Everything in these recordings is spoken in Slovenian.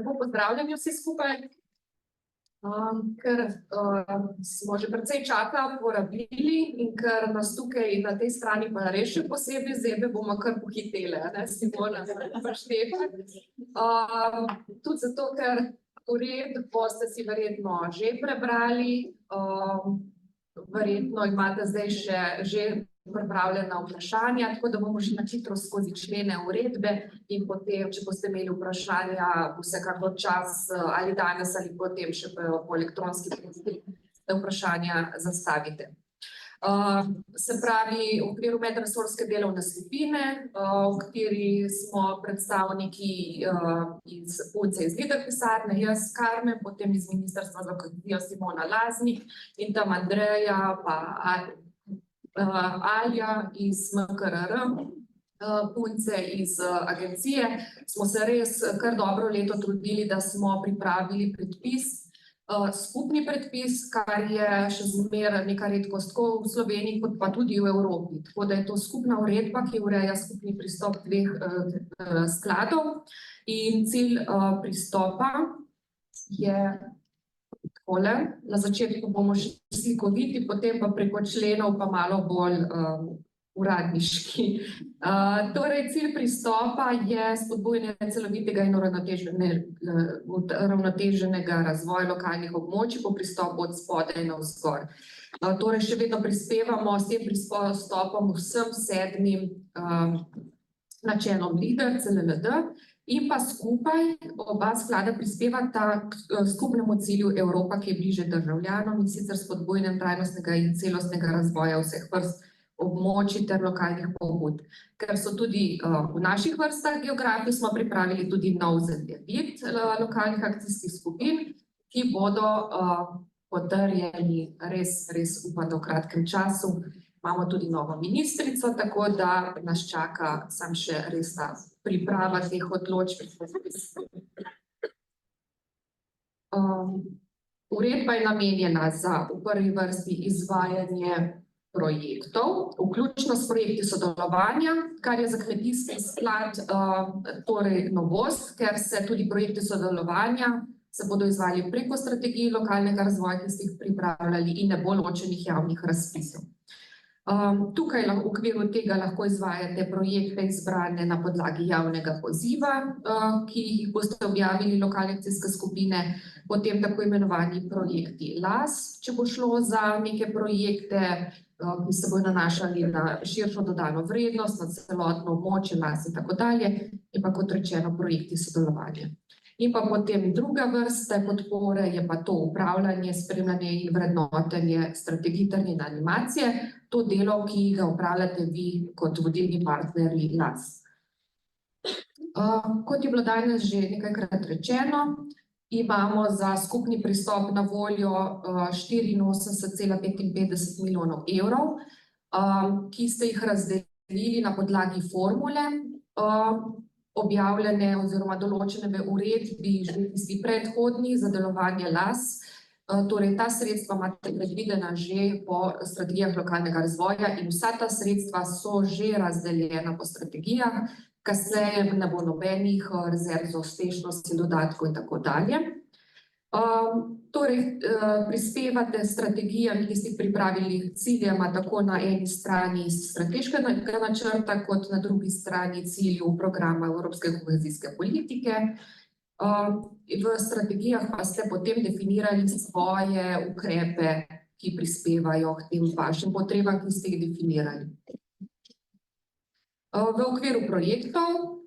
Lepo pozdravljeni vsi skupaj. Ker smo že precej časa porabili in ker nas tukaj na tej strani pa res še posebej zebe, bomo kar pohitele, ne, Simona, pa Štefan. Tudi zato, ker uredbo ste si verjetno že prebrali, verjetno imate zdaj že pripravljena vprašanja, tako da bomo še na hitro skozi člene uredbe in potem, če boste imeli vprašanja, vsekakor čas ali danes ali potem še po elektronski poti, da vprašanja zastavite. Se pravi, v okviru medresorske delovne skupine, v kateri smo predstavniki iz Punce iz Lider pisarne, jaz Karmen, potem iz Ministrstva za kohezijo Simona Laznik in tam Andreja pa Alja iz MKRR, Punce iz agencije, smo se res kar dobro leto trudili, da smo pripravili predpis, skupni predpis, kar je še zmeraj neka redkost tako v Sloveniji, kot pa tudi v Evropi. Tako da je to skupna uredba, ki ureja skupni pristop dveh skladov in cilj pristopa je takole. Na začetku bomo še slikoviti, potem pa preko členov pa malo bolj uradniški. Torej, cilj pristopa je spodbujanje celovitega in uravnoteženega razvoja lokalnih območij po pristopu od spodaj navzgor. Torej, še vedno prispevamo s tem pristopom vsem 7 načelom LIDER, CLLD, in pa skupaj oba sklada prispevata k skupnemu cilju Evropa, ki je bliže državljanom, in sicer spodbujanjem trajnostnega in celostnega razvoja vseh vrst območij ter lokalnih pobud. Ker so tudi v naših vrstah geografij, smo pripravili tudi nov zemljevid lokalnih akcijskih skupin, ki bodo potrjeni res upam, da v kratkem času. Imamo tudi novo ministrico, tako da nas čaka samo še res ta priprava teh odločb. Uredba je namenjena za v prvi vrsti izvajanje projektov, vključno s projekti sodelovanja, kar je za kmetijski sklad torej novost, ker se tudi projekti sodelovanja se bodo izvajali preko strategij lokalnega razvoja, ki ste jih pripravljali, in ne bo ločenih javnih razpisov. Tukaj v okviru tega lahko izvajate projekte izbrane na podlagi javnega poziva, ki jih boste objavili lokalne akcijske skupine, potem tako imenovani projekti LAS, če bo šlo za neke projekte, ki se bodo nanašali na širšo dodano vrednost, na celotno območje LAS in tako dalje, in pa kot rečeno projekti sodelovanja. In pa potem druga vrsta podpore je pa to upravljanje, spremljanje in vrednotenje strategij ter njene animacije, to delo, ki ga opravljate vi kot vodilni partnerji LAS. Kot je bilo danes že nekajkrat rečeno, imamo za skupni pristop na voljo 84,55 milijonov evrov, ki ste jih razdelili na podlagi formule, objavljene oziroma določene v uredbi že tisti predhodni za delovanje LAS. Torej, ta sredstva imate predvidena že po strategijah lokalnega razvoja in vsa ta sredstva so že razdeljena po strategijah, kasneje ne bo nobenih rezerv za uspešnost in dodatkov in tako dalje. Torej, prispevate strategijami, ki ste jih pripravili ciljema tako na eni strani strateškega načrta, kot na drugi strani cilju programa Evropske kohezijske politike. V strategijah pa ste potem definirali svoje ukrepe, ki prispevajo k tem vašim potrebam, ki ste jih definirali. V okviru projektov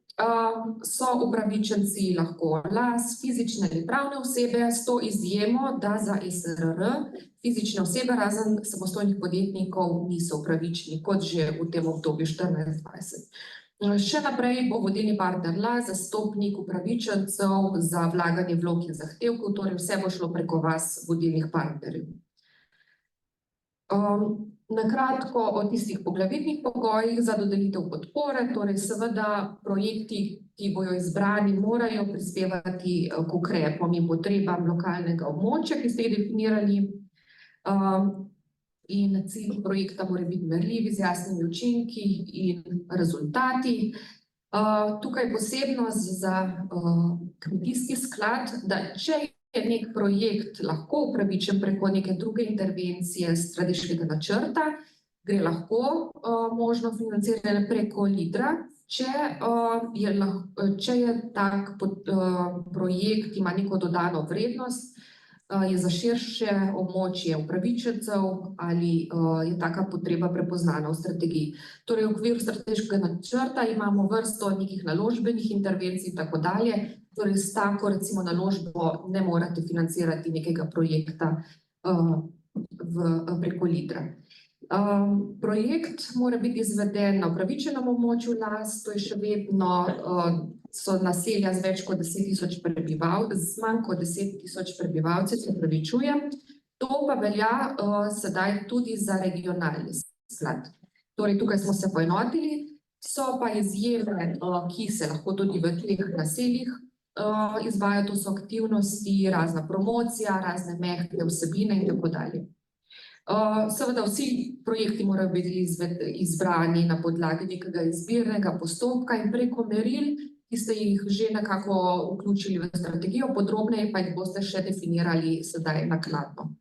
so upravičenci lahko LAS, fizične in pravne osebe, s to izjemo, da za SRR fizične osebe razen samostojnih podjetnikov niso upravičeni, kot že v tem obdobju 14-20. Še naprej bo vodilni partner LAS zastopnik upravičencev za vlaganje vlog in zahtevkov, torej vse bo šlo preko vas, vodilnih partnerjev. Na kratko o tistih poglavitnih pogojih za dodelitev podpore, torej seveda projekti, ki bojo izbrani, morajo prispevati k ukrepom in potrebam lokalnega območja, ki ste jih definirali, in cilj projekta mora biti merljiv z jasnimi učinki in rezultati. Tukaj posebnost za kmetijski sklad, da če je nek projekt lahko upravičen preko neke druge intervencije strateškega načrta, gre lahko možno financiranje preko LIDR-a, če je tak projekt ima neko dodano vrednost, je za širše območje upravičencev ali je taka potreba prepoznana v strategiji. Torej, v okviru strateškega načrta imamo vrsto nekih naložbenih intervencij in tako dalje, torej s tako recimo naložbo ne morete financirati nekega projekta preko LIDR-a. Projekt mora biti izveden na upravičenem območju las, to je še vedno so naselja z več kot 10.000 prebivalcev, z manj kot 10.000 prebivalcev, se opravičujem. To pa velja sedaj tudi za regionalni sklad. Torej, tukaj smo se poenotili, so pa izjeme, ki se lahko tudi v teh naseljih izvajajo, to so aktivnosti, razna promocija, razne mehke vsebine in tako dalje. Seveda vsi projekti morajo biti izbrani na podlagi nekega izbirnega postopka in preko meril, ki ste jih že nekako vključili v strategijo, podrobneje pa jih boste še definirali sedaj naknadno.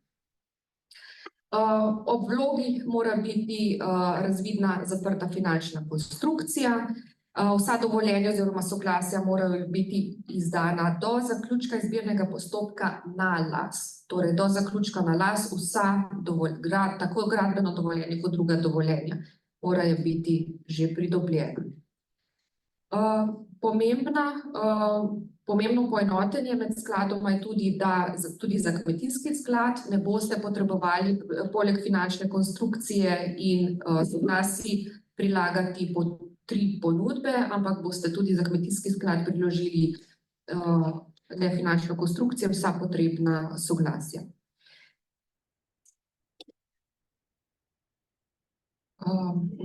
Ob vlogi mora biti razvidna zaprta finančna konstrukcija, vsa dovoljenja oziroma soglasja morajo biti izdana do zaključka izbirnega postopka na las. Torej, do zaključka na las vsa tako gradbeno dovoljenje kot druga dovoljenja morajo biti že pridobljena. Pomembno poenotenje med skladoma je tudi, da tudi za kmetijski sklad ne boste potrebovali poleg finančne konstrukcije in soglasij prilagati po 3 ponudbe, ampak boste tudi za kmetijski sklad priložili ne finančno konstrukcijo, vsa potrebna soglasja.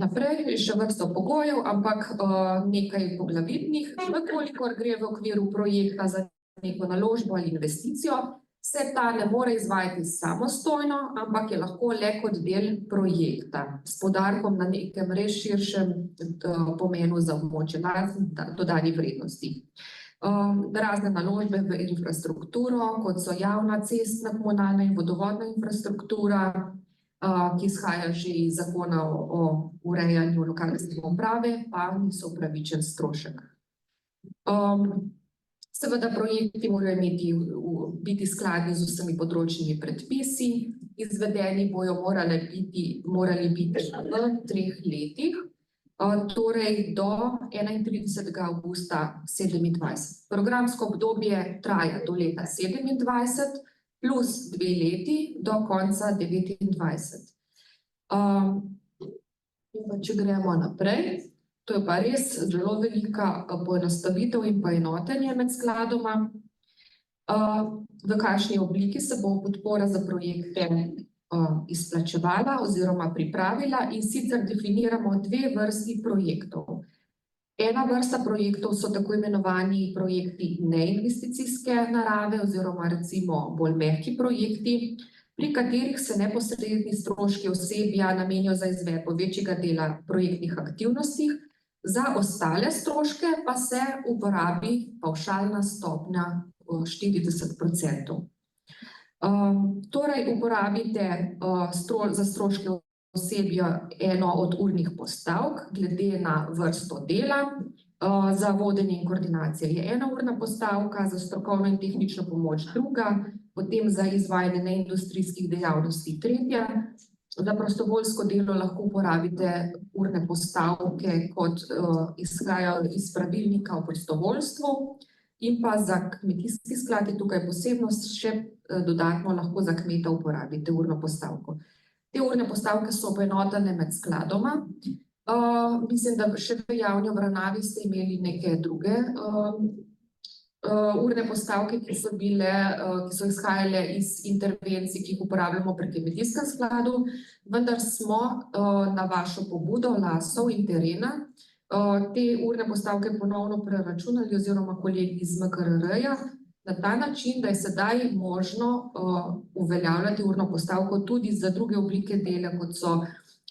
Naprej še vrsto pogojev, ampak nekaj poglavitnih. Kolikor gre v okviru projekta za neko naložbo ali investicijo, se ta ne more izvajati samostojno, ampak je lahko le kot del projekta, s poudarkom na nekem res širšem pomenu za območje dodani vrednosti. Razne naložbe v infrastrukturo, kot so javna, cestna, komunalna in vodovodna infrastruktura, ki izhaja že iz zakona o urejanju lokalne samouprave, pa niso upravičen strošek. Seveda projekti morajo biti skladni z vsemi področnimi predpisi, izvedeni bojo morali biti v 3 letih, torej do 31. avgusta 2027. Programsko obdobje traja do leta 2027 plus 2 leti do konca 2029. Če gremo naprej, to je pa res zelo velika poenostavitev in poenotenje med skladoma. V kakšni obliki se bo podpora za projekte izplačevala oziroma pripravila, in sicer definiramo 2 vrsti projektov. Ena vrsta projektov so tako imenovani projekti neinvesticijske narave oziroma recimo bolj mehki projekti, pri katerih se neposredni stroški osebja namenijo za izvedbo večjega dela projektnih aktivnosti, za ostale stroške pa se uporabi pavšalna stopnja 40%. Torej, uporabite za stroške osebja eno od urnih postavk, glede na vrsto dela. Za vodenje in koordinacijo je 1 urna postavka, za strokovno in tehnično pomoč 2, potem za izvajanje neindustrijskih dejavnosti 3. Za prostovoljsko delo lahko uporabite urne postavke, kot izhajajo iz pravilnika o prostovoljstvu, in pa za kmetijski sklad je tukaj posebnost, še dodatno lahko za kmeta uporabite urno postavko. Te urne postavke so poenotene med skladoma. Mislim, da še v javni obravnavi ste imeli neke druge urne postavke, ki so izhajale iz intervencij, ki jih uporabljamo pri kmetijskem skladu, vendar smo na vašo pobudo lasov in terena te urne postavke ponovno preračunali oziroma kolegi iz MKRR-ja na ta način, da je sedaj možno uveljavljati urno postavko tudi za druge oblike dela, kot so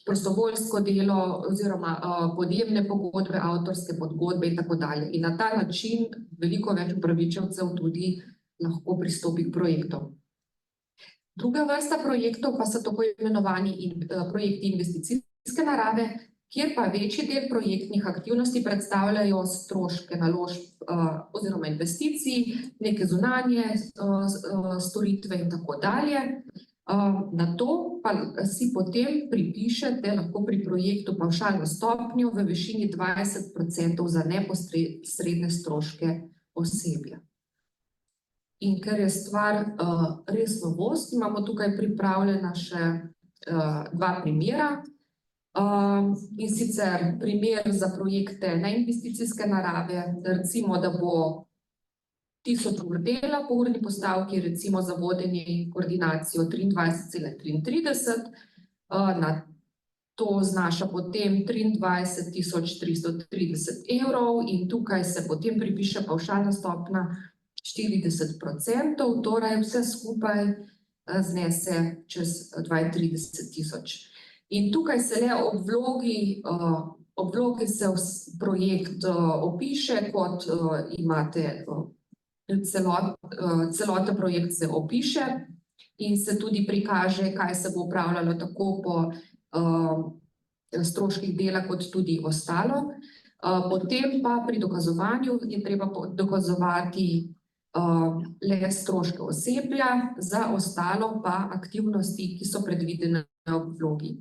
prostovoljsko delo oziroma podjemne pogodbe, avtorske pogodbe in tako dalje. In na ta način veliko več upravičencev tudi lahko pristopi k projektom. Druga vrsta projektov pa so tako imenovani projekti investicijske narave, kjer pa večji del projektnih aktivnosti predstavljajo stroške naložb oziroma investicij, neke zunanje storitve in tako dalje. Na to pa si potem pripišete lahko pri projektu pavšalno stopnjo v višini 20% za neposredne stroške osebja. In ker je stvar res novost, imamo tukaj pripravljena še dva primera. In sicer primer za projekte neinvesticijske narave, recimo, da bo 1000 ur dela po urni postavki, recimo za vodenje in koordinacijo 23,33, na to znaša potem 23.330 evrov in tukaj se potem pripiše pavšalna stopnja 40%, torej vse skupaj znese čez 32.000. In tukaj se le ob vlogi se projekt opiše, kot imate celoten projekt se opiše in se tudi prikaže, kaj se bo upravljalo tako po stroških dela, kot tudi ostalo. Potem pa pri dokazovanju je treba dokazovati le stroške osebja, za ostalo pa aktivnosti, ki so predvidene v vlogi.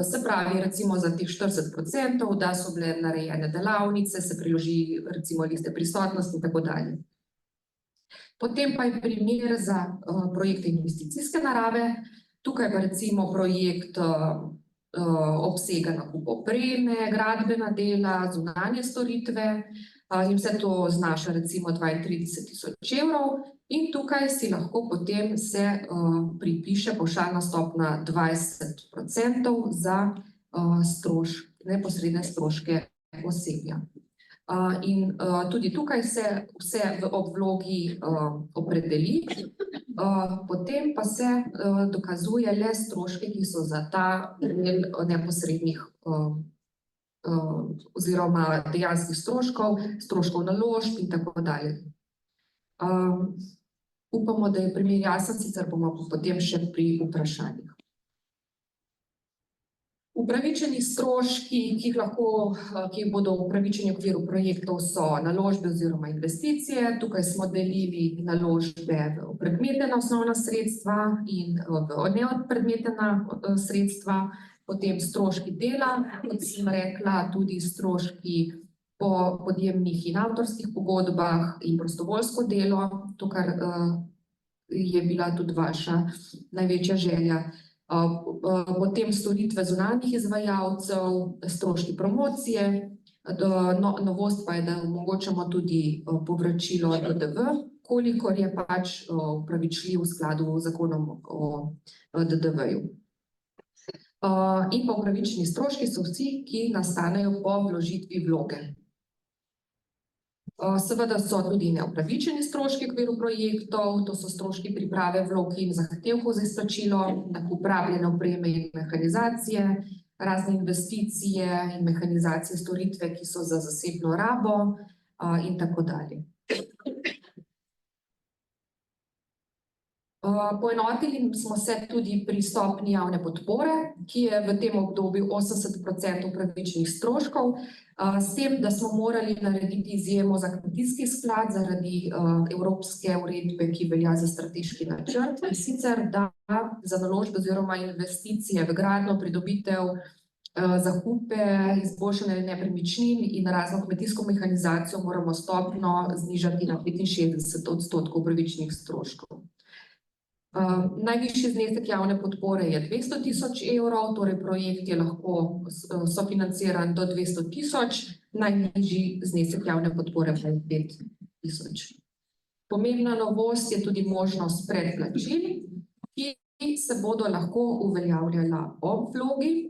Se pravi, recimo za teh 40%, da so bile narejene delavnice, se priloži recimo liste prisotnosti in tako dalje. Potem pa je primer za projekte investicijske narave. Tukaj pa recimo projekt obsega nakup opreme, gradbena dela, zunanje storitve in vse to znaša recimo 32.000 evrov in tukaj si lahko potem se pripiše pavšalna stopnja 20% za neposredne stroške osebja. In tudi tukaj se vse ob vlogi opredeli, potem pa se dokazuje le stroške, ki so za ta del neposrednih oziroma dejanskih stroškov naložb in tako dalje. Upamo, da je primer jasen, sicer bomo potem še pri vprašanjih. Upravičeni stroški, ki bodo upravičeni v okviru projektov, so naložbe oziroma investicije. Tukaj smo delili naložbe v predmetena osnovna sredstva in v nepredmetena sredstva, potem stroški dela, kot sem rekla, tudi stroški po podjemnih in avtorskih pogodbah in prostovoljsko delo, to, kar je bila tudi vaša največja želja. Potem storitve zunanjih izvajalcev, stroški promocije, novost pa je, da omogočamo tudi povračilo DDV, kolikor je pač upravičljiv v skladu z zakonom o DDV-ju. In pa upravičeni stroški so vsi, ki nastanejo po vložitvi vloge. Seveda so tudi neupravičeni stroški v okviru projektov, to so stroški priprave vlog in zahtevkov za izplačilo, nakup rabljene opreme in mehanizacije, razne investicije in mehanizacije storitve, ki so za zasebno rabo in tako dalje. Poenotili smo se tudi pri stopnji javne podpore, ki je v tem obdobju 80% upravičenih stroškov, s tem, da smo morali narediti izjemo za kmetijski sklad zaradi evropske uredbe, ki velja za strateški načrt, in sicer da za naložbe oziroma investicije v gradnjo, pridobitev, zakupe, izboljšanje nepremičnin in razno kmetijsko mehanizacijo moramo stopnjo znižati na 65% upravičenih stroškov. Najvišji znesek javne podpore je 200.000 evrov, torej projekt je lahko sofinanciran do 200.000, najnižji znesek javne podpore pa je 5.000. Pomembna novost je tudi možnost predplačil, ki se bodo lahko uveljavljala ob vlogi.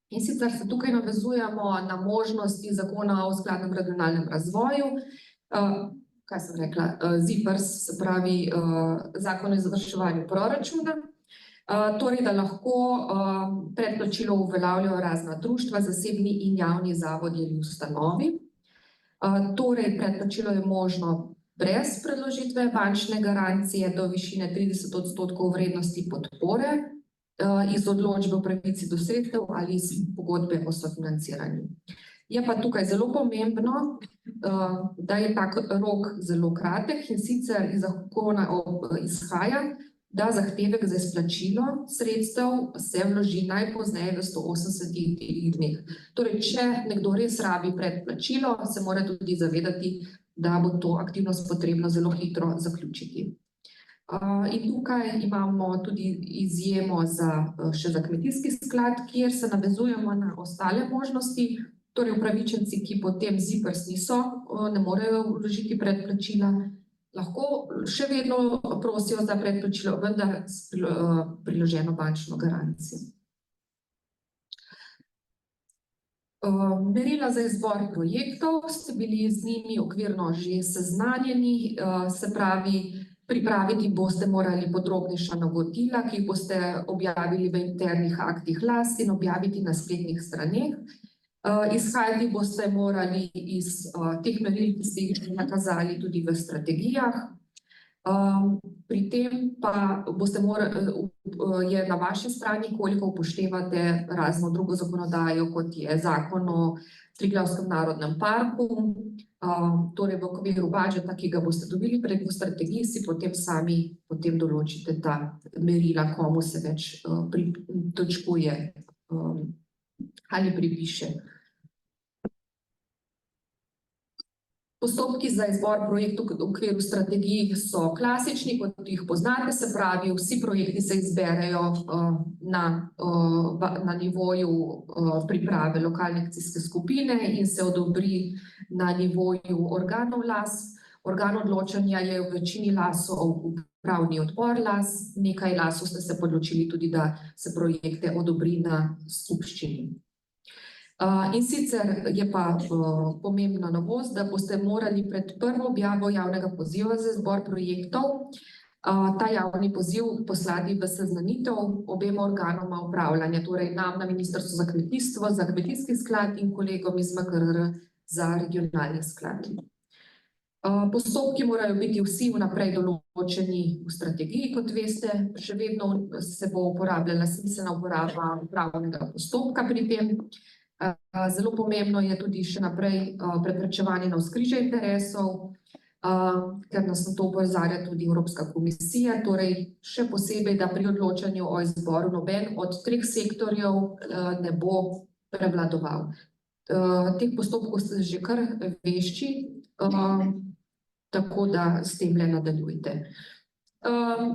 In sicer se tukaj navezujemo na možnosti zakona o skladnem regionalnem razvoju, kaj sem rekla, ZIPRS, se pravi Zakon o izvrševanju proračuna. Torej, da lahko predplačilo uveljavljajo razna društva, zasebni in javni zavodi ali ustanovi. Torej, predplačilo je možno brez predložitve bančne garancije do višine 30% vrednosti podpore iz odločbe o pravici do sredstev ali iz pogodbe o sofinanciranju. Je pa tukaj zelo pomembno, da je tak rok zelo kratek, in sicer iz zakona izhaja, da zahtevek za izplačilo sredstev se vloži najpozneje v 180 dneh. Torej, če nekdo res rabi predplačilo, se mora tudi zavedati, da bo to aktivnost potrebno zelo hitro zaključiti. In tukaj imamo tudi izjemo še za kmetijski sklad, kjer se navezujemo na ostale možnosti. Torej, upravičenci, ki potem ZIPRS niso, ne morejo vložiti predplačila, lahko še vedno prosijo za predplačilo, vendar s priloženo bančno garancijo. Merila za izbor projektov, ste bili z njimi okvirno že seznanjeni, se pravi, pripraviti boste morali podrobnejša navodila, ki jih boste objavili v internih aktih LAS in objaviti na spletnih straneh. Izhajati boste morali iz teh meril, ki ste jih nakazali tudi v strategijah. Pri tem pa je na vaši strani, koliko upoštevate razno drugo zakonodajo, kot je Zakon o Triglavskem narodnem parku. Torej, v okviru budžeta, ki ga boste dobili preko strategij, si potem sami določite ta merila, komu se več pritočkuje ali pripiše. Postopki za izbor projektov v okviru strategij so klasični, kot jih poznate, se pravi, vsi projekti se izberejo na nivoju priprave lokalne akcijske skupine in se odobri na nivoju organov LAS. Organ odločanja je v večini LAS-ov upravni odbor LAS, nekaj LAS-ov ste se odločili tudi, da se projekte odobri na skupščini. In sicer je pa pomembna novost, da boste morali pred prvo objavo javnega poziva za izbor projektov ta javni poziv poslati v seznanitev obema organoma upravljanja, torej nam na Ministrstvu za kmetijstvo, za kmetijski sklad in kolegom iz MKR za regionalni sklad. Postopki morajo biti vsi vnaprej določeni v strategiji, kot veste, še vedno se bo uporabljala smiselna uporaba upravnega postopka pri tem. Zelo pomembno je tudi še naprej preprečevanje navzkrižja interesov, ker nas na to opozarja tudi Evropska komisija, torej še posebej, da pri odločanju o izboru noben od 3 sektorjev ne bo prevladoval. Teh postopkov ste že kar vešči, tako da s tem le nadaljujte.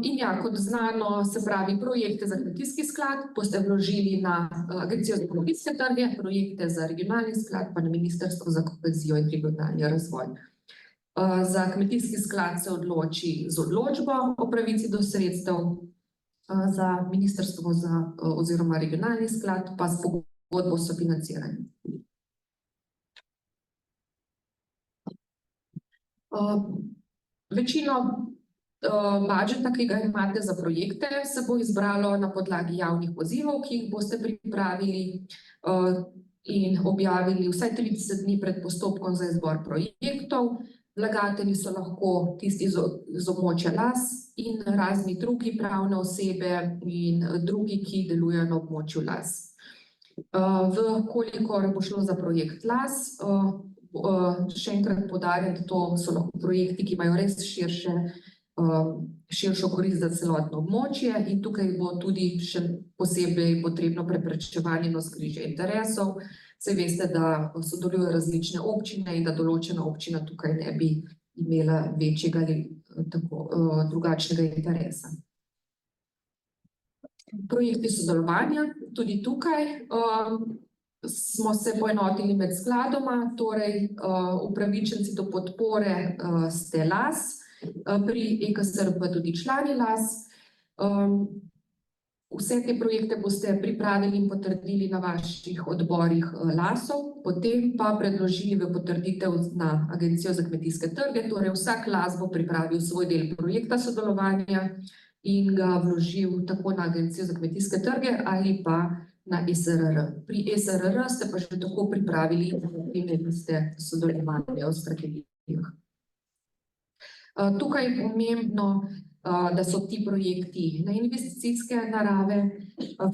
In ja, kot znano, se pravi, projekte za kmetijski sklad boste vložili na Agencijo za kmetijske trge, projekte za regionalni sklad pa na Ministrstvo za kohezijo in regionalni razvoj. Za kmetijski sklad se odloči z odločbo o pravici do sredstev, za Ministrstvo oziroma regionalni sklad pa s pogodbo o sofinanciranju. Večino budžeta, ki ga imate za projekte, se bo izbralo na podlagi javnih pozivov, ki jih boste pripravili in objavili vsaj 30 dni pred postopkom za izbor projektov. Vlagatelji so lahko tisti z območja LAS in razni drugi pravne osebe in drugi, ki delujejo na območju LAS. Kolikor bo šlo za projekt LAS, še enkrat poudarjam, da to so lahko projekti, ki imajo res širšo korist za celotno območje in tukaj bo tudi še posebej potrebno preprečevanje navzkrižja interesov. Saj veste, da sodelujejo različne občine in da določena občina tukaj ne bi imela večjega ali drugačnega interesa. Projekti sodelovanja, tudi tukaj smo se poenotili med skladoma, torej upravičenci do podpore ste LAS, pri EKSRP tudi člani LAS. Vse te projekte boste pripravili in potrdili na vaših odborih LAS-ov, potem pa predložili v potrditev na Agencijo za kmetijske trge, torej vsak LAS bo pripravil svoj del projekta sodelovanja in ga vložil tako na Agencijo za kmetijske trge ali pa na SRR. Pri SRR ste pa že tako pripravili informativne liste sodelovanja v strategijah. Tukaj je pomembno, da so ti projekti neinvesticijske narave.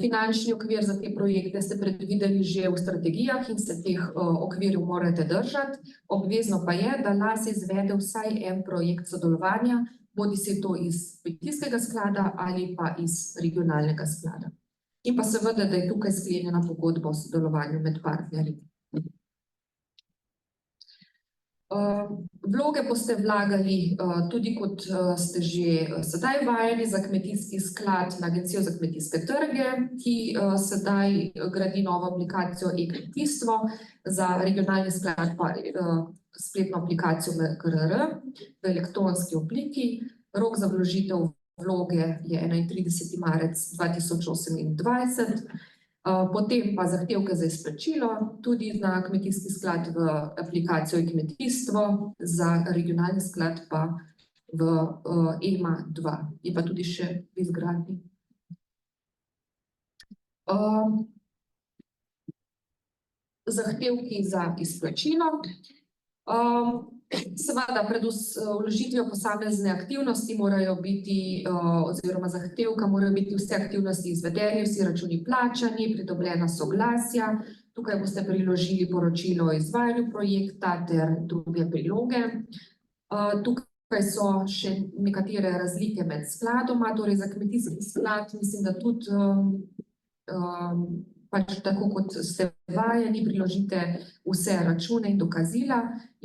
Finančni okvir za te projekte ste predvideli že v strategijah in se teh okvirov morate držati. Obvezno pa je, da LAS izvede vsaj en projekt sodelovanja, bodisi to iz kmetijskega sklada ali pa iz regionalnega sklada. In pa seveda, da je tukaj sklenjena pogodba o sodelovanju med partnerji. Vloge boste vlagali tudi, kot ste že sedaj vajeni, za kmetijski sklad na Agencijo za kmetijske trge, ki sedaj gradi novo aplikacijo e-kmetijstvo, za regionalni sklad pa spletno aplikacijo MKRR v elektronski obliki. Rok za vložitev vloge je 31. marec 2028. Potem pa zahtevke za izplačilo tudi na kmetijski sklad v aplikacijo e-kmetijstvo, za regionalni sklad pa v EMA 2. Je pa tudi še v izgradnji. Zahtevki za izplačilo. Seveda, pred vložitvijo posamezne aktivnosti morajo biti, oziroma zahtevka morajo biti vse aktivnosti izvedene, vsi računi plačani, pridobljena soglasja. Tukaj boste priložili poročilo o izvajanju projekta ter druge priloge. Tukaj so še nekatere razlike med skladoma, torej za kmetijski sklad, mislim, da tudi pač tako, kot ste vajeni, priložite vse račune in dokazila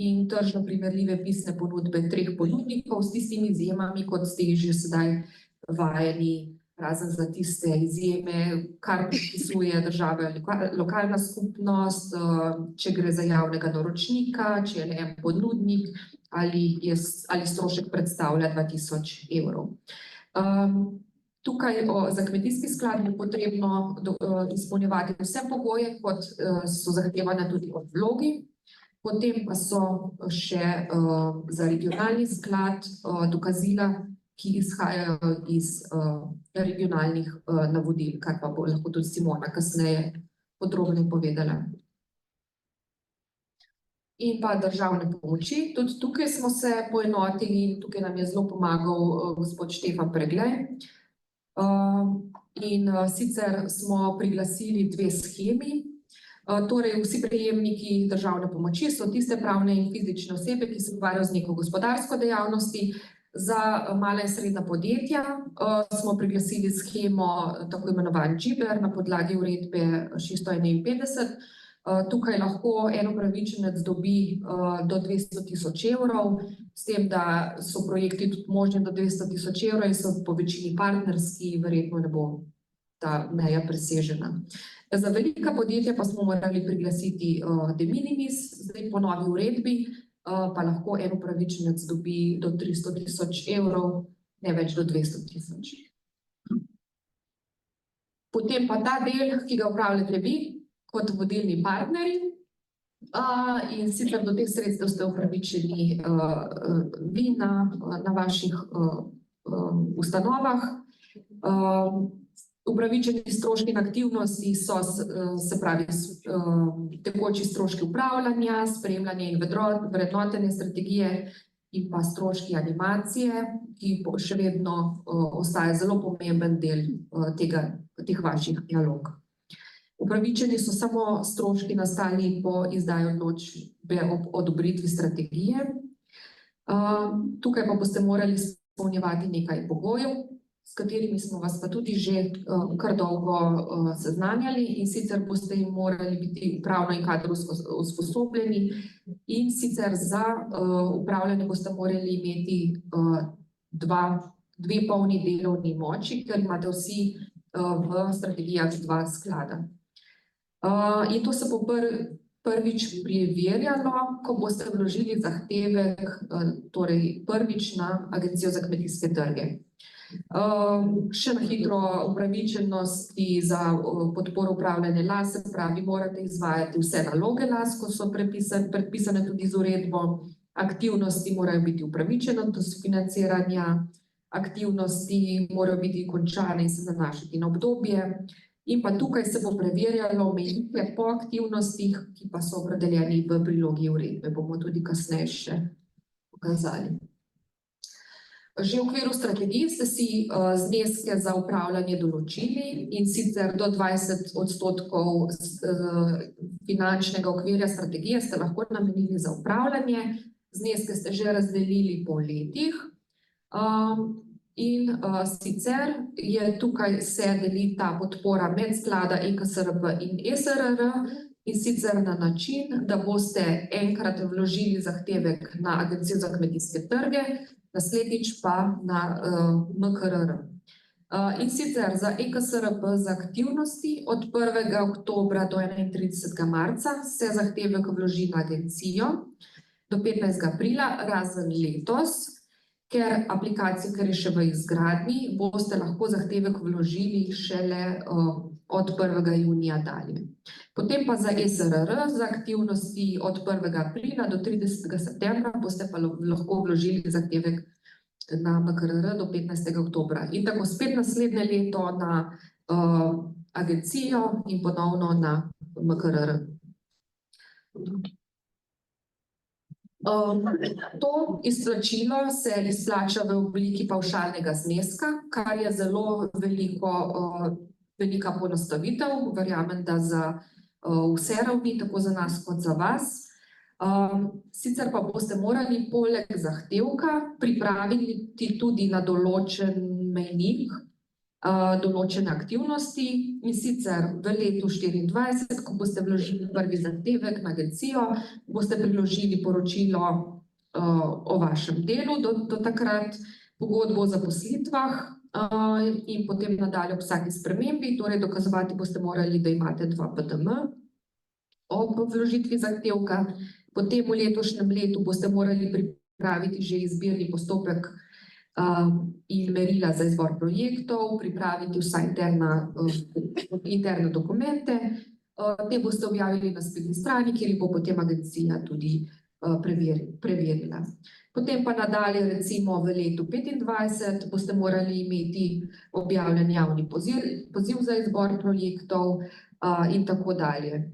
in tržno primerljive pisne ponudbe 3 ponudnikov s tistimi izjemami, kot ste že sedaj vajeni, razen za tiste izjeme, kar predpisuje država ali lokalna skupnost, če gre za javnega naročnika, če je le en ponudnik ali strošek predstavlja 2000 evrov. Tukaj za kmetijski sklad bo potrebno izpolnjevati vse pogoje, kot so zahtevane tudi od vlogi. Potem pa so še za regionalni sklad dokazila, ki izhajajo iz regionalnih navodil, kar pa bo lahko tudi Simona kasneje podrobneje povedala. In pa državne pomoči. Tudi tukaj smo se poenotili in tukaj nam je zelo pomagal gospod Štefan Preglej. In sicer smo priglasili 2 shemi. Torej, vsi prejemniki državne pomoči so tiste pravne in fizične osebe, ki se ukvarjajo z neko gospodarsko dejavnosti. Za mala in srednja podjetja smo priglasili shemo tako imenovan GBER na podlagi uredbe 651. Tukaj lahko en upravičenec dobi do 200 000 evrov, s tem, da so projekti tudi možni do 200 000 evrov in so po večini partnerski, verjetno ne bo ta meja presežena. Za velika podjetja pa smo morali priglasiti de minimis, zdaj po novi uredbi pa lahko en upravičenec dobi do 300 000 evrov, ne več do 200 000. Potem pa ta del, ki ga upravljate vi, kot vodilni partnerji, in sicer do teh sredstev ste upravičeni vi na vaših ustanovah. Upravičeni stroški in aktivnosti so, se pravi, tekoči stroški upravljanja, spremljanje in vrednotenje strategije in pa stroški animacije, ki še vedno ostaja zelo pomemben del teh vaših nalog. Upravičeni so samo stroški nastali po izdaji odločbe ob odobritvi strategije. Tukaj pa boste morali izpolnjevati nekaj pogojev, s katerimi smo vas pa tudi že kar dolgo seznanjali, in sicer boste morali biti upravno in kadrovsko usposobljeni, in sicer za upravljanje boste morali imeti 2 polni delovni moči, ker imate vsi v strategijah 2 sklada. In to se bo prvič preverjalo, ko boste vložili zahtevek, torej prvič na Agencijo za kmetijske trge. Še na hitro, upravičenosti za podporo upravljanja LAS, se pravi, morate izvajati vse naloge LAS, ko so predpisane tudi z uredbo. Aktivnosti morajo biti upravičene do sofinanciranja, aktivnosti morajo biti končane in se nanašati na obdobje. In pa tukaj se bo preverjalo omejitve po aktivnostih, ki pa so opredeljeni v prilogi uredbe. Bomo tudi kasneje še pokazali. Že v okviru strategije ste si zneske za upravljanje določili, in sicer do 20% finančnega okvirja strategije ste lahko namenili za upravljanje. Zneske ste že razdelili po letih. In sicer je tukaj se deli ta podpora med sklada EKSRP in ESRR, in sicer na način, da boste enkrat vložili zahtevek na Agencijo za kmetijske trge, naslednjič pa na MKRR. In sicer za EKSRP za aktivnosti od 1. oktobra do 31. marca se zahtevek vloži na agencijo, do 15. aprila, razen letos, ker aplikacija, ker je še v izgradnji, boste lahko zahtevek vložili šele od 1. junija dalje. Potem pa za ESRR za aktivnosti od 1. aprila do 30. septembra boste pa lahko vložili zahtevek na MKRR do 15. oktobra. In tako spet naslednje leto na agencijo in ponovno na MKRR. To izplačilo se izplača v obliki pavšalnega zneska, kar je zelo velika poenostavitev, verjamem, da za vse ravni, tako za nas kot za vas. Sicer pa boste morali poleg zahtevka pripraviti tudi na določen mejnik določene aktivnosti, in sicer v letu 2024, ko boste vložili prvi zahtevek na agencijo, boste priložili poročilo o vašem delu do takrat, pogodbo o zaposlitvah in potem nadalje ob vsaki spremembi, torej dokazovati boste morali, da imate 2 PDM ob vložitvi zahtevka. Potem v letošnjem letu boste morali pripraviti že izbirni postopek in merila za izbor projektov, pripraviti vsa interne dokumente. Te boste objavili na spletni strani, kjer jih bo potem agencija tudi preverila. Potem pa nadalje, recimo v letu 2025, boste morali imeti objavljen javni poziv za izbor projektov in tako dalje.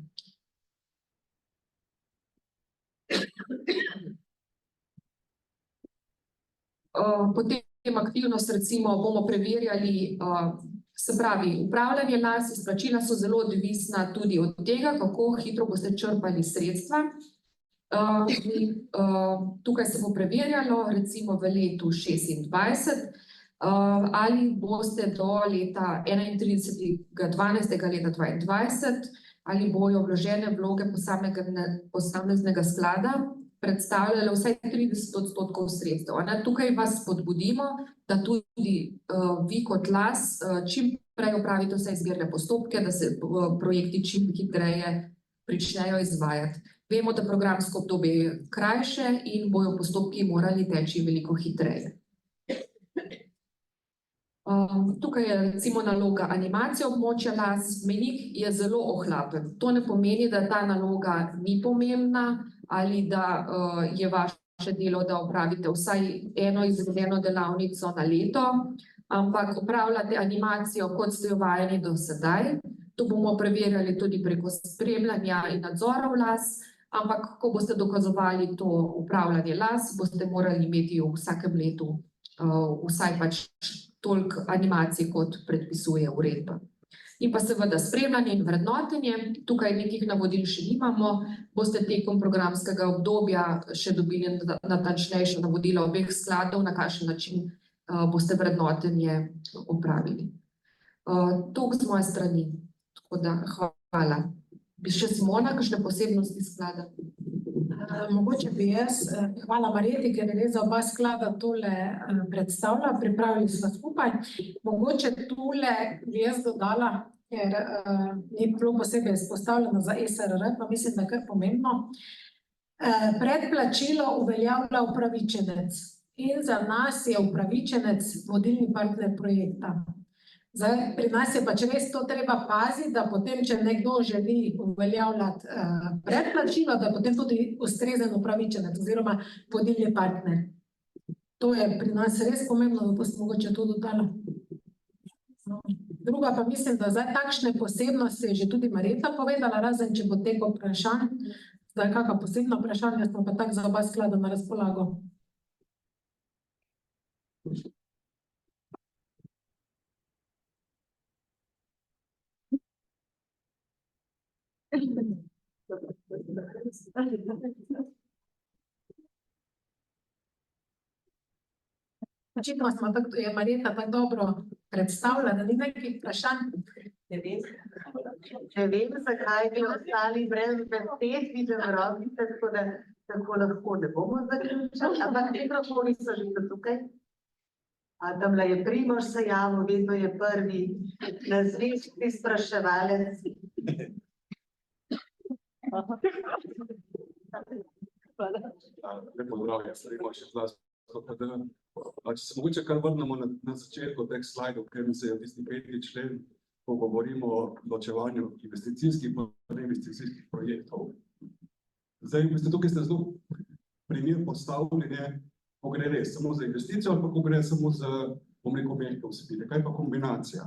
Potem aktivnost, recimo, bomo preverjali, se pravi, upravljanje las, izplačila so zelo odvisna tudi od tega, kako hitro boste črpali sredstva. Tukaj se bo preverjalo, recimo v letu 2026, ali boste do leta 31. 12. leta 2022, ali bojo vložene vloge posameznega sklada predstavljale vsaj 30% sredstev. Tukaj vas spodbudimo, da tudi vi kot las čim prej opravite vse izbirne postopke, da se projekti čim hitreje pričnejo izvajati. Vemo, da programsko obdobje je krajše in bojo postopki morali teči veliko hitreje. Tukaj je recimo naloga animacije območja las. Mejnik je zelo ohlapen. To ne pomeni, da ta naloga ni pomembna ali da je vaše delo, da opravite vsaj eno izvedeno delavnico na leto, ampak opravljate animacijo, kot ste jo vajeni do sedaj. To bomo preverjali tudi preko spremljanja in nadzorov las, ampak ko boste dokazovali to upravljanje las, boste morali imeti v vsakem letu vsaj pač toliko animacij, kot predpisuje uredba. In pa seveda spremljanje in vrednotenje, tukaj nekih navodil še nimamo, boste tekom programskega obdobja še dobili natančnejša navodila obeh skladov, na kakšen način boste vrednotenje opravili. Toliko z moje strani, tako da hvala. Bi še Simona, kakšne posebnosti sklada? Mogoče bi jaz, hvala Marjeti, ker je res za oba sklada tole predstavila, pripravili smo skupaj. Mogoče tole bi jaz dodala, ker ni bilo posebej izpostavljeno za ESRR, pa mislim, da je kar pomembno. Predplačilo uveljavlja upravičenec in za nas je upravičenec vodilni partner projekta. Zdaj, pri nas je pač res to treba paziti, da potem, če nekdo želi uveljavljati predplačilo, da potem tudi ustrezen upravičenec oziroma vodilni partner. To je pri nas res pomembno, da sem mogoče to dodala. Druga pa mislim, da zdaj takšne posebnosti je že tudi Marjeta povedala, razen če bo teko vprašanj. Zdaj kakšna posebna vprašanja, smo pa tako za oba sklada na razpolago. Očitno smo tako, je Marjeta tako dobro predstavila, da ni nekih vprašanj. Ne vem, zakaj bi ostali brez besed, vidim rokice, tako da tako lahko ne bomo zaključili, ampak mikrofoni so že tukaj. Tamle je Primož se javil, vedno je prvi na zvesti spraševalec. Lep pozdrav, jaz sem Primož iz Glasgow PD. Če se mogoče kar vrnemo na začetku teh slajdov, ker se je tisti 5. člen, ko govorimo o ločevanju investicijskih in neinvesticijskih projektov. Zdaj, tukaj ste zelo primer postavili, ko gre res samo za investicijo ali pa ko gre samo za, bom rekel, mehke vsebine. Kaj pa kombinacija?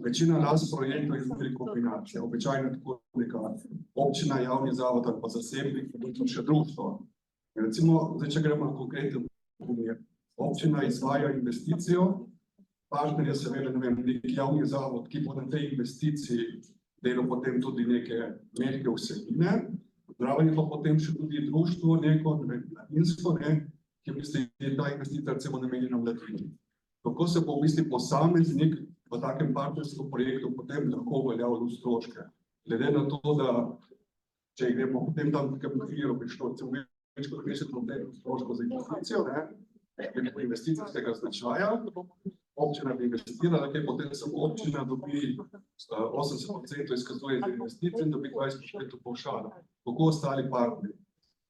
Večina nas projektov je tudi kombinacija. Običajno tako neka občina, javni zavod ali pa zasebnik, potem še društvo. Recimo, zdaj, če gremo na konkreten primer. Občina izvaja investicijo, partner je seveda, ne vem, neki javni zavod, ki bo na tej investiciji delal potem tudi neke mehke vsebine. Zraven je pa potem še tudi društvo, neko, ne vem, mladinsko, ki v bistvu je ta investicija recimo namenjena mladini. Kako se bo v bistvu posameznik v takem partnerskem projektu potem lahko uveljavljal stroške? Glede na to, da če gremo potem tam v takem primeru prišlo več kot 20% stroškov za investicijo, preko investicijskega značaja, občina bi investirala, potem se občina dobi 80% izkazuje za investicijo in dobi 20% pavšala. Kako ostali partnerji?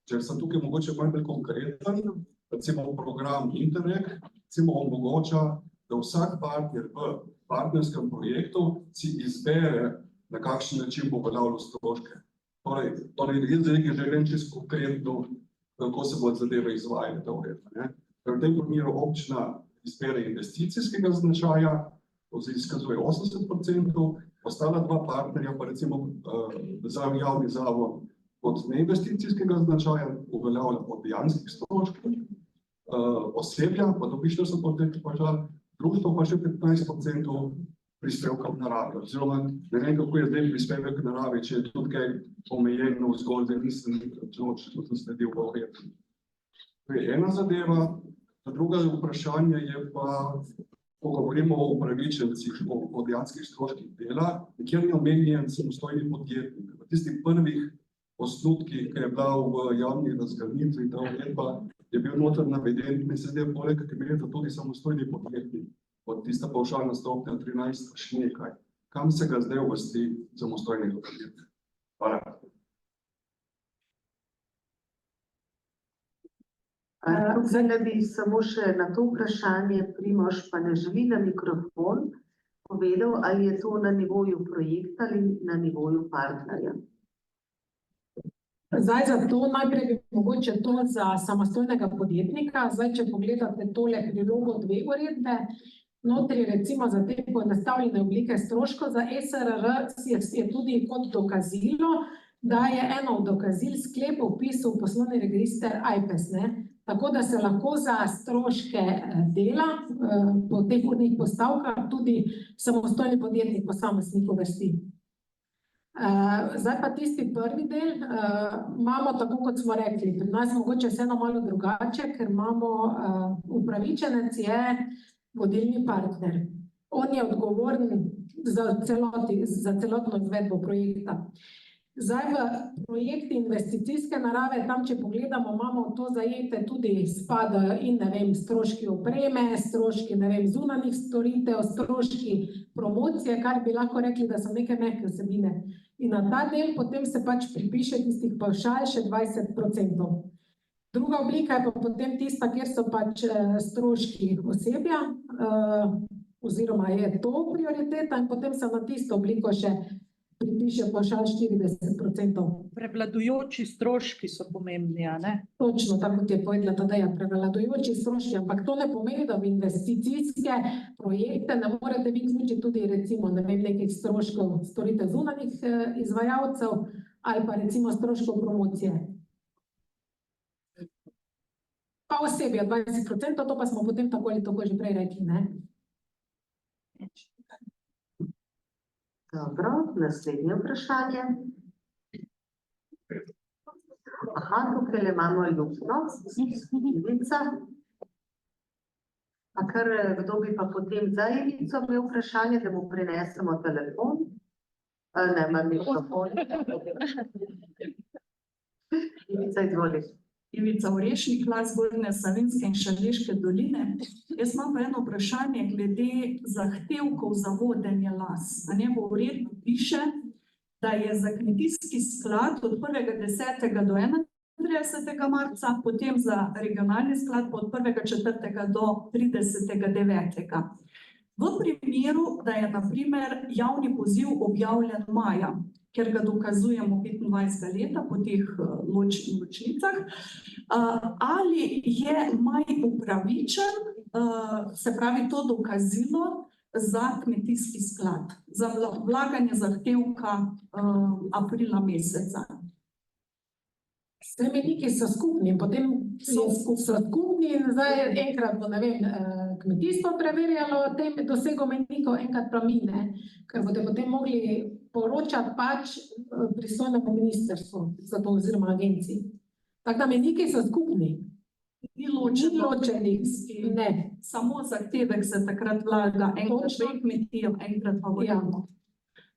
Če sem tukaj mogoče malo bolj konkreten, recimo program Interreg, recimo omogoča, da vsak partner v partnerskem projektu si izbere, na kakšen način bo uveljavljal stroške. Torej, jaz že vem čisto konkretno, kako se bo zadeve izvajale, da uredno. V tem primeru občina izbere investicijskega značaja, izkazuje 80%, ostala dva partnerja, pa recimo javni zavod od neinvesticijskega značaja uveljavlja od dejanskih stroškov, osebja pa dobi 40% pavšal, društvo pa še 15% prispevka v naravi. Oziroma, ne vem, kako je zdaj prispevek v naravi, če je tudi kaj omejeno zgolj, da nisem sledil v uredbi. To je ena zadeva. Druga vprašanje je pa, ko govorimo o upravičencih, o dejanskih stroških dela, nikjer ni omenjen samostojni podjetnik. V tistih prvih osnutkih, ki je bila v javni razgrnitvi, ta uredba je bil noter naveden, in se zdaj poleg kabineta tudi samostojni podjetnik, od tista pavšalna stopnja 13 še nekaj. Kam se ga zdaj uvrsti samostojnega podjetnika? Hvala. Tukaj bi samo še na to vprašanje, Primož pa ne želi na mikrofon, povedal, ali je to na nivoju projekta ali na nivoju partnerja. Zdaj za to najprej bi mogoče to za samostojnega podjetnika. Zdaj, če pogledate tole prilogo 2 uredbe, notri recimo za te poenostavljene oblike stroškov za ESRR je tudi kot dokazilo, da je eno od dokazil sklep o vpisu v poslovni register AJPES, tako da se lahko za stroške dela po teh urnih postavkah tudi samostojni podjetnik posameznik uvrsti. Zdaj pa tisti prvi del, imamo tako, kot smo rekli, pri nas mogoče vseeno malo drugače, ker imamo upravičenec je vodilni partner. On je odgovoren za celotno izvedbo projekta. Zdaj v projekti investicijske narave, tam če pogledamo, imamo to zajete tudi spadajo in, ne vem, stroški opreme, stroški, ne vem, zunanjih storitev, stroški promocije, kar bi lahko rekli, da so neke mehke vsebine. In na ta del potem se pač pripiše tistih pavšal še 20%. Druga oblika je pa potem tista, kjer so pač stroški osebja, oziroma je to prioriteta in potem se na tisto obliko še pripiše pavšal 40%. Prevladujoči stroški so pomembni, a ne? Točno, tako kot je povedala Tadeja, prevladujoči stroški, ampak to ne pomeni, da v investicijske projekte ne morete vi vključiti tudi recimo, ne vem, nekih stroškov storitev zunanjih izvajalcev ali pa recimo stroškov promocije. Pa osebja 20%, to pa smo potem tako ali tako že prej rekli, ne? Dobro, naslednje vprašanje. Aha, tukaj le imamo ljubno, Ivica. A kar kdo bi pa potem za Ivico imel vprašanje, da mu prinesemo telefon? Ne, imam mikrofon. Ivica, izvoli. Ivica Orešnik, Glas Gornje Savinjske in Šaleške doline. Jaz imam pa eno vprašanje glede zahtevkov za vodenje las. A ne, v uredbi piše, da je za kmetijski sklad od 1.10. do 31. marca, potem za regionalni sklad pa od 1.4. do 30.9. V primeru, da je na primer javni poziv objavljen maja, ker ga dokazujemo 25 leta po teh ločnicah, ali je maj upravičen, se pravi to dokazilo za kmetijski sklad, za vlaganje zahtevka aprila meseca. Spremeniki so skupni, potem so skupni in zdaj enkrat bo, ne vem, kmetijstvo preverjalo tem dosego mejnikov, enkrat pa mi, ne, ker boste potem mogli poročati pač pristojnemu ministrstvu za to oziroma agenciji. Tako da mejniki so skupni. Ni ločeni, ne. Samo zahtevek se takrat vlaga enkrat v kmetijo, enkrat pa v javno.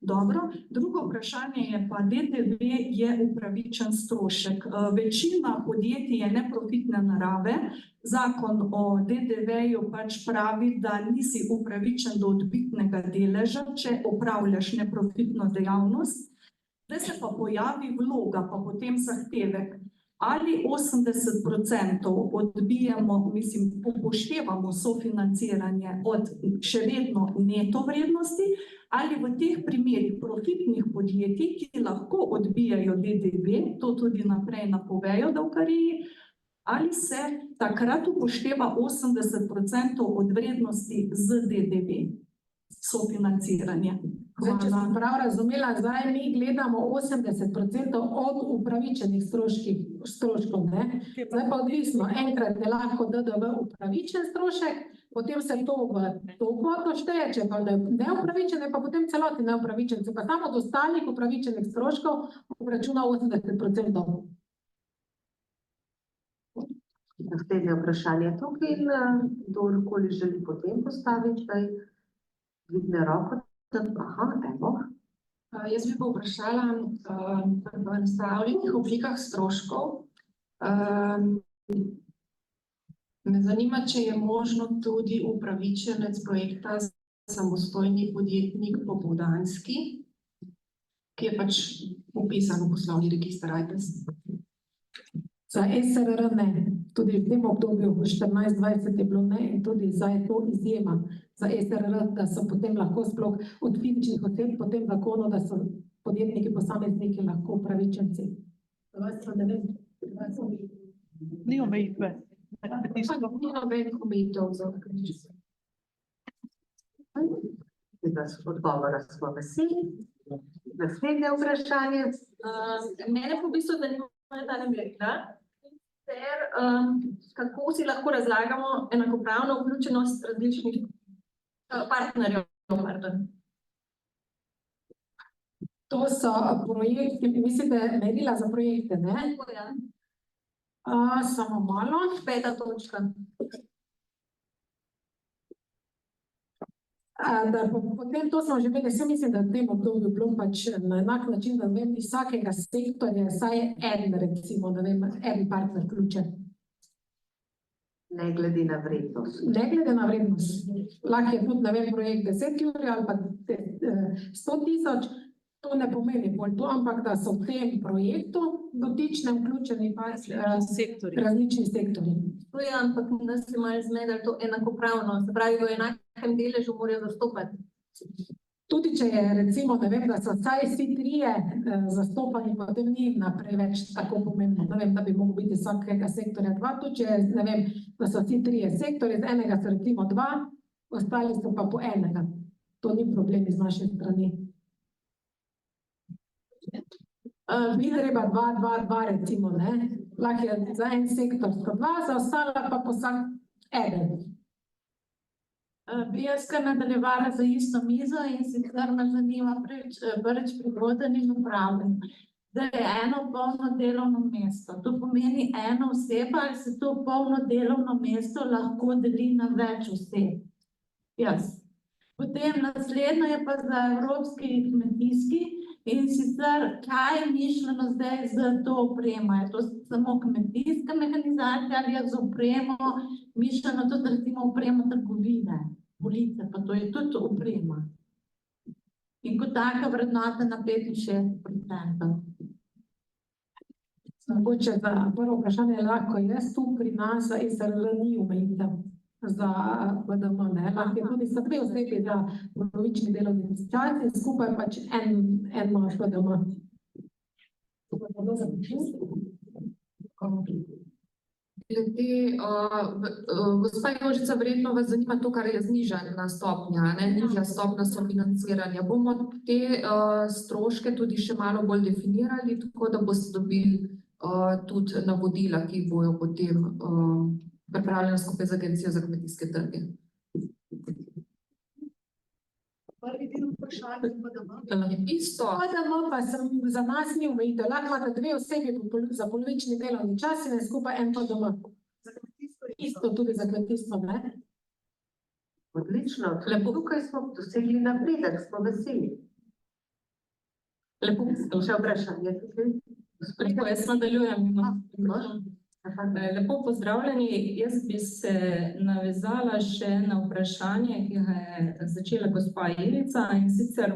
Dobro, drugo vprašanje je pa, DDV je upravičen strošek. Večina podjetij je neprofitne narave. Zakon o DDV-ju pač pravi, da nisi upravičen do odbitnega deleža, če opravljaš neprofitno dejavnost. Zdaj se pa pojavi vloga, pa potem zahtevek. Ali 80% odbijemo, mislim, upoštevamo sofinanciranje od še vedno neto vrednosti, ali v teh primerih profitnih podjetij, ki lahko odbijajo DDV, to tudi naprej napovejo davkariji, ali se takrat upošteva 80% od vrednosti z DDV, sofinanciranje. Zdaj, če sem prav razumela, zdaj mi gledamo 80% od upravičenih stroškov, ne? Zdaj pa odvisno, enkrat je lahko DDV upravičen strošek, potem se to v to kvoto šteje, če pa neupravičen, pa potem celoti neupravičen, se pa samo od ostalih upravičenih stroškov obračuna 80%. Naslednje vprašanje tukaj in kdorkoli želi potem postaviti, dvigne roko. Aha, evo. Jaz bi pa vprašala v enostavnih oblikah stroškov. Me zanima, če je možno tudi upravičenec projekta samostojni podjetnik popoldanski, ki je pač upisan v poslovni register AJPES. Za SRR ne, tudi v tem obdobju 14-20 je bilo ne in tudi zdaj je to izjema za SRR, da so potem lahko sploh od fizičnih oseb po tem zakonu, da so podjetniki, posamezniki lahko upravičenci. Ni omejitve. Ni nobenih omejitev za kmetijstvo. Odgovora smo veseli. Naslednje vprašanje. Mene po v bistvu zanima ta namerka, ter kako si lahko razlagamo enakopravno vključenost različnih partnerjev. To so projekti, mislite, merila za projekte, ne? Samo malo. 5. točka. Da potem to smo že imeli, vse mislim, da v tem obdobju bilo pač na enak način, da vem, iz vsakega sektorja, saj je en, recimo, da vem, en partner vključen. Ne glede na vrednost. Ne glede na vrednost. Lahko je tudi, ne vem, projekt 10 jurij ali pa 100.000, to ne pomeni bolj to, ampak da so v tem projektu dotičnem vključeni pač različni sektorji. To je, ampak nas je malo zmedali to enakopravno, se pravi, v enakem deležu morajo zastopati. Tudi če je recimo, ne vem, da so vsaj vsi trije zastopani, potem ni naprej več tako pomembno. Ne vem, da bi moglo biti iz vsakega sektorja dva, tudi če, ne vem, da so vsi trije sektorji, z enega so recimo dva, ostali so pa po enega. To ni problem iz naše strani. Ni treba dva recimo, ne. Lahko je za en sektor sto dva, za ostala pa po vsak eden. Bi jaz kar nadaljevala za isto mizo in sicer me zanima prvič pri vodenju in upravljanju. Da je eno polno delovno mesto. To pomeni ena oseba, ali se to polno delovno mesto lahko deli na več oseb? Jaz. Potem naslednjo je pa za evropski kmetijski in sicer, kaj je mišljeno zdaj za to opremo? Je to samo kmetijska mehanizacija ali je z opremo mišljeno tudi recimo opremo trgovine? Police, pa to je tudi oprema. In kot taka vrednota na 65%. Mogoče za prvo vprašanje lahko jaz tu pri nas za SRL ni omejitev za VDM, ne. Lahko je tudi za dve osebi za polovični delovni čas in skupaj pač eno VDM. Glede, gospa Jožica, verjetno vas zanima to, kar je znižana stopnja, ne, nižja stopnja sofinanciranja. Bomo te stroške tudi še malo bolj definirali, tako da boste dobili tudi navodila, ki bojo potem pripravljena skupaj z Agencijo za kmetijske trge. Isto. VDM pa za nas ni omejitev. Lahko imate dve osebi za polovični delovni čas in skupaj en VDM. Isto tudi za kmetijstvo, ne? Odlično. Tukaj smo dosegli napredek, smo veseli. Lepo, Še vprašanje. lepo, jaz nadaljujem. Lepo pozdravljeni, jaz bi se navezala še na vprašanje, ki ga je začela gospa Ivica, in sicer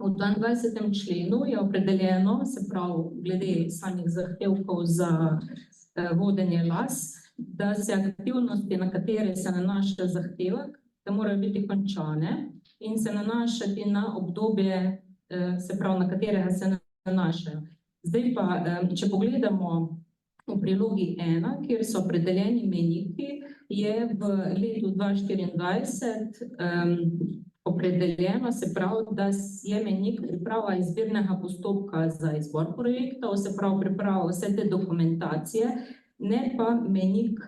v 22. členu je opredeljeno, se pravi, glede samih zahtevkov za vodenje las, da se aktivnosti, na katere se nanaša zahtevek, da morajo biti končane in se nanašati na obdobje, se pravi, na katerega se nanašajo. Zdaj pa, če pogledamo v prilogi 1, kjer so opredeljeni mejniki, je v letu 2024 opredeljeno, se pravi, da je mejnik priprava izbirnega postopka za izbor projektov, se pravi, priprava vse te dokumentacije, ne pa mejnik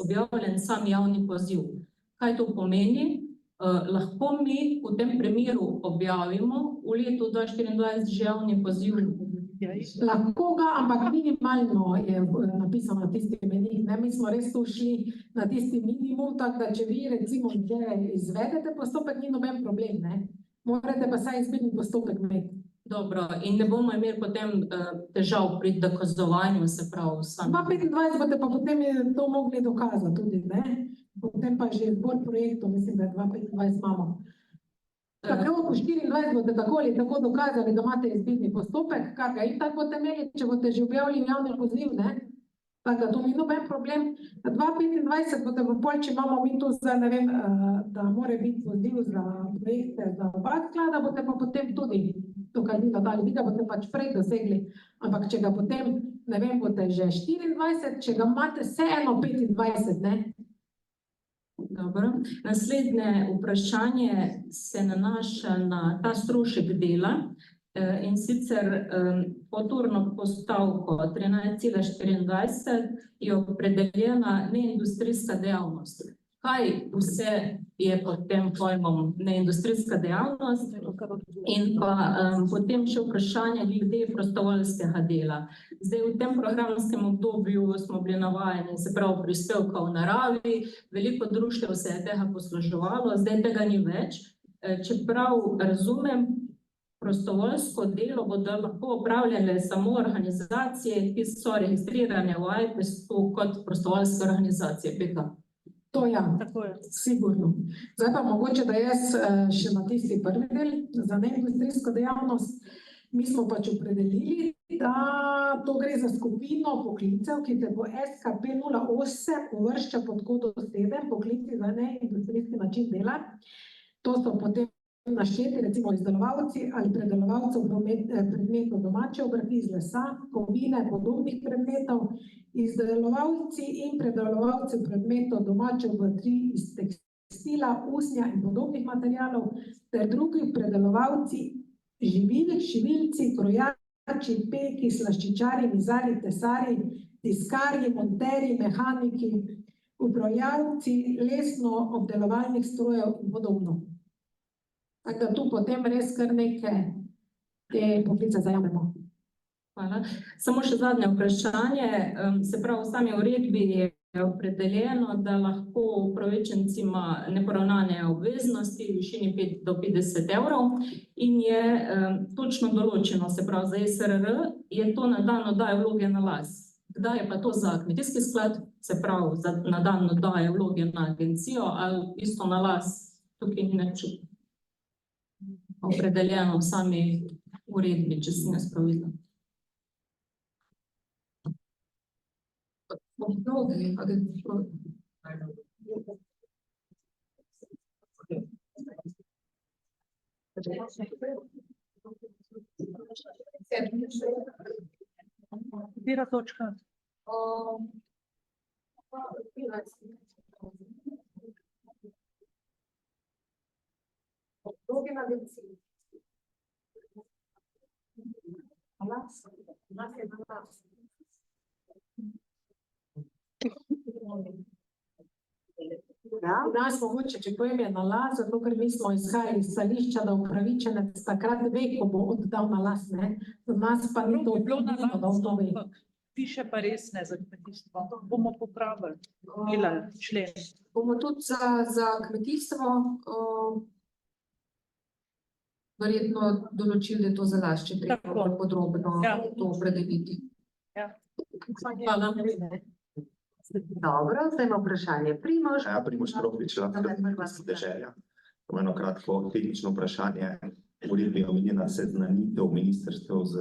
objavljen sam javni poziv. Kaj to pomeni? Lahko mi v tem primeru objavimo v letu 2024 že javni poziv. Lahko ga, ampak minimalno je napisano tisti mejnik, ne, mi smo res tu šli na tisti minimum, tako da če vi recimo izvedete postopek, ni noben problem, ne. Morate pa saj izbirni postopek imeti. Dobro, in ne bomo imeli potem težav pri dokazovanju, se pravi, sam. 2025 boste pa potem to mogli dokazati tudi, ne. Potem pa že zbor projektov, mislim, da 2025 imamo. Tako po 24 boste tako ali tako dokazali, da imate izbirni postopek, kar ga itak boste imeli, če boste že objavili javni poziv, ne. Tako da to ni noben problem. 2025 boste v pol, če imamo mi tu za, ne vem, da more biti poziv za projekte za oba sklada, boste pa potem tudi dokazilo dali. Vi ga boste pač prej dosegli, ampak če ga potem, ne vem, boste že 24, če ga imate vseeno 25, ne. Dobro. Naslednje vprašanje se nanaša na ta strošek dela, in sicer pod urno postavko 13,24 je opredeljena neindustrijska dejavnost. Kaj vse je pod tem pojmom neindustrijska dejavnost? In pa potem še vprašanje glede prostovoljskega dela. Zdaj v tem programskem obdobju smo bili navajeni, se pravi, prispevka v naravi, veliko društev se je tega posluževalo, zdaj tega ni več. Čeprav razumem, prostovoljsko delo bodo lahko opravljale samo organizacije, ki so registrirane v AJPES-u kot prostovoljske organizacije. Pika. To ja, sigurno. Zdaj pa mogoče, da jaz še na tisti prvi del za neindustrijsko dejavnost. Mi smo pač opredelili, da to gre za skupino poklicev, ki se po SKP 08 uvršča pod kodo 7 poklici za neindustrijski način dela. To so potem našteti, recimo izdelovalci ali predelovalcev predmetov domače obrti iz lesa, kovine, podobnih predmetov, izdelovalci in predelovalci predmetov domače obrti iz tekstila, usnja in podobnih materialov, ter drugi predelovalci živil, šivilci, krojači, peki, slaščičari, mizarji, tesarji, tiskarji, monterji, mehaniki, upravljavci lesno-obdelovalnih strojev in podobno. Tako da tu potem res kar neke te poklice zajamemo. Hvala. Samo še zadnje vprašanje. Se pravi, v sami uredbi je opredeljeno, da lahko upravičenci ima neporavnane obveznosti v višini 5 do 50 evrov in je točno določeno, se pravi, za SRR je to na dan oddaje vloge na las. Kdaj je pa to za kmetijski sklad, se pravi, na dan oddaje vloge na agencijo ali isto na las, tukaj ni nič opredeljeno v sami uredbi, če si ne spravidla. Katera točka? Nas mogoče, če pojem je na las, zato ker mi smo izhajali iz stališča, da upravičenec takrat ve, ko bo oddal na las, ne. Za nas pa ni to Bilo na odločeno, da on to ve. ampak piše pa res ne za kmetijstvo. Bomo popravili, delali člen. Bomo tudi za kmetijstvo verjetno določili, da je to za las, če treba Tako. bolj podrobno Ja. to opredeliti. Hvala. Dobro, zdaj ima vprašanje Primož. Ja, Primož Kropič, lahko deželja. To je eno kratko tehnično vprašanje. V uredbi je omenjena seznanitev ministrstev z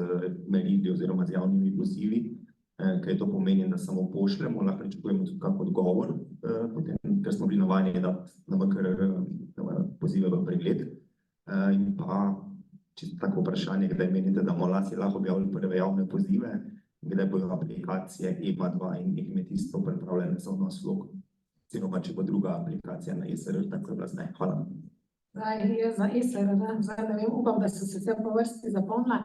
merili oziroma z javnimi pozivi. Kaj to pomeni, da samo pošljemo, lahko pričakujemo tudi kak odgovor, potem, ker smo bili navajeni dati na MKR pozive v pregled. In pa čisto tako vprašanje, kdaj menite, da bomo lasi lahko objavili prve javne pozive, kdaj bodo aplikacije EMA2 in e-kmetijstvo pripravljene za vnos vlog, oziroma če bo druga aplikacija na SRR, tako je bila zdaj. Hvala. Zdaj je za SRR, zdaj ne vem, upam, da so se vse po vrsti zapomnila.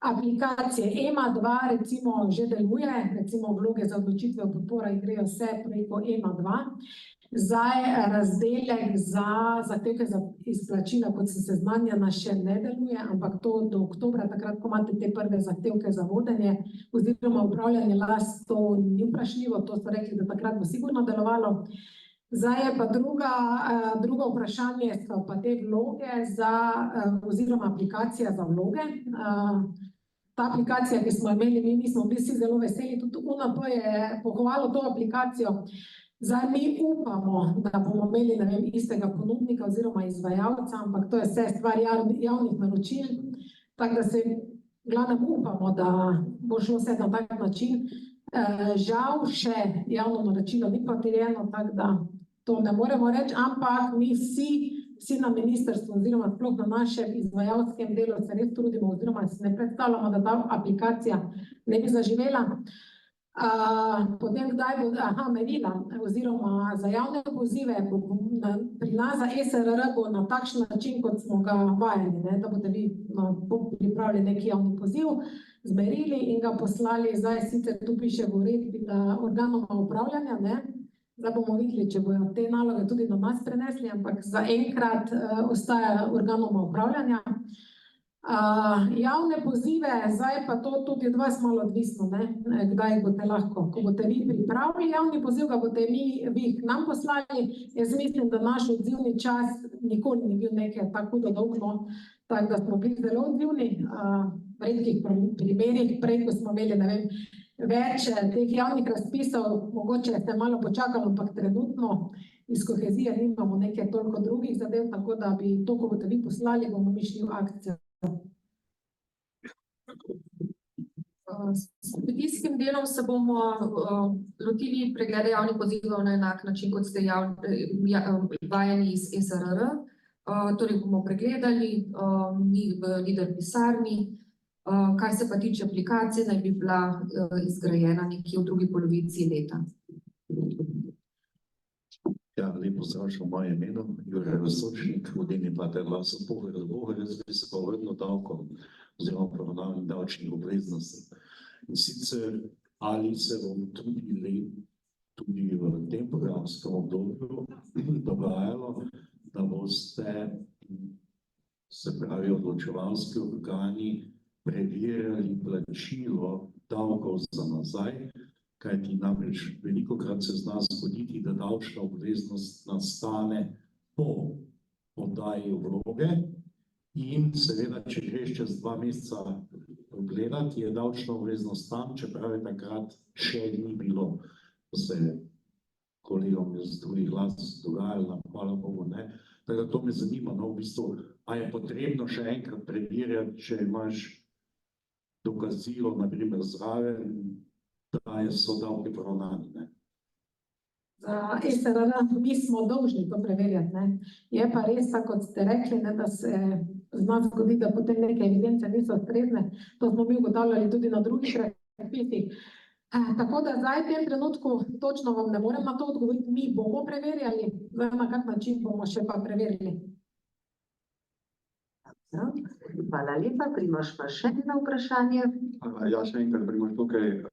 Aplikacije EMA2 recimo že deluje, recimo vloge za odločitve o podporah grejo vse preko EMA2. Zdaj razdelek za zahtevke za izplačila, kot sem seznanjena, še ne deluje, ampak to do oktobra, takrat, ko imate te prve zahtevke za vodenje oziroma upravljanje las, to ni vprašljivo, to so rekli, da takrat bo sigurno delovalo. Zdaj je pa drugo vprašanje, so pa te vloge oziroma aplikacija za vloge. Ta aplikacija, ki smo imeli, mi smo bili vsi zelo veseli, tudi UNP je pohvalil to aplikacijo. Zdaj mi upamo, da bomo imeli, ne vem, istega ponudnika oziroma izvajalca, ampak to je vse stvar javnih naročil, tako da se glavnem upamo, da bo šlo vse na tak način. Žal še javno naročilo ni potrjeno, tako da to ne moremo reči, ampak mi vsi na ministrstvu oziroma sploh na našem izvajalskem delu se res trudimo oziroma si ne predstavljamo, da ta aplikacija ne bi zaživela. Potem kdaj bo, merila oziroma za javne pozive pri nas za SRR bo na takšen način, kot smo ga vajeni, ne, da boste vi pripravili neki javni poziv, zmerili in ga poslali, zdaj sicer tu piše v uredbi, da organoma upravljanja, ne, zdaj bomo videli, če bojo te naloge tudi na nas prenesli, ampak zaenkrat ostaja organoma upravljanja. Javne pozive, zdaj pa to tudi od vas malo odvisno, ne, kdaj boste lahko. Ko boste vi pripravili javni poziv, ga boste vi jih nam poslali. Jaz mislim, da naš odzivni čas nikoli ni bil nekaj tako dolgo, tako da smo bili zelo odzivni. V redkih primerih, prej, ko smo imeli, ne vem, več teh javnih razpisov, mogoče ste malo počakali, ampak trenutno iz kohezije nimamo nekaj toliko drugih zadev, tako da bi to, ko boste vi poslali, bomo mi šli v akcijo. S kmetijskim delom se bomo lotili preglede javnih pozivov na enak način, kot ste vajeni iz SRR. Torej bomo pregledali njih v Lider pisarni. Kar se pa tiče aplikacije, naj bi bila izgrajena nekje v drugi polovici leta. Ja, lep pozdrav še v mojem imenu, Jure Razsočnik, vodilni pater Glaso Pohoj razloga, jaz bi se pa vrnil davkom oziroma poravnanjem davčnih obveznosti. In sicer, ali se bomo tudi v tem programskem obdobju dogajalo, da boste, se pravi, odločevalski organi preverjali plačilo davkov za nazaj, kajti namreč velikokrat se zna zgoditi, da davčna obveznost nastane po oddaji vloge in seveda, če greš čez 2 meseca gledati, je davčna obveznost tam, čeprav je takrat še ni bilo. To se je kolegom iz drugih vlad dogajalo, hvala Bogu, ne. Tako da to me zanima, no, v bistvu, a je potrebno še enkrat preverjati, če imaš dokazilo, na primer zraven, da so davki poravnani, ne. Za SRR mi smo dolžni to preverjati, ne. Je pa res, tako kot ste rekli, ne, da se zna zgoditi, da potem neke evidence niso ustrezne. To smo mi ugotavljali tudi na drugih razpisih. Tako da zdaj v tem trenutku točno vam ne morem na to odgovoriti. Mi bomo preverjali, zdaj na kak način bomo še pa preverili. Hvala lepa, Primož, pa še eno vprašanje. Ja, še enkrat, Primož, tukaj.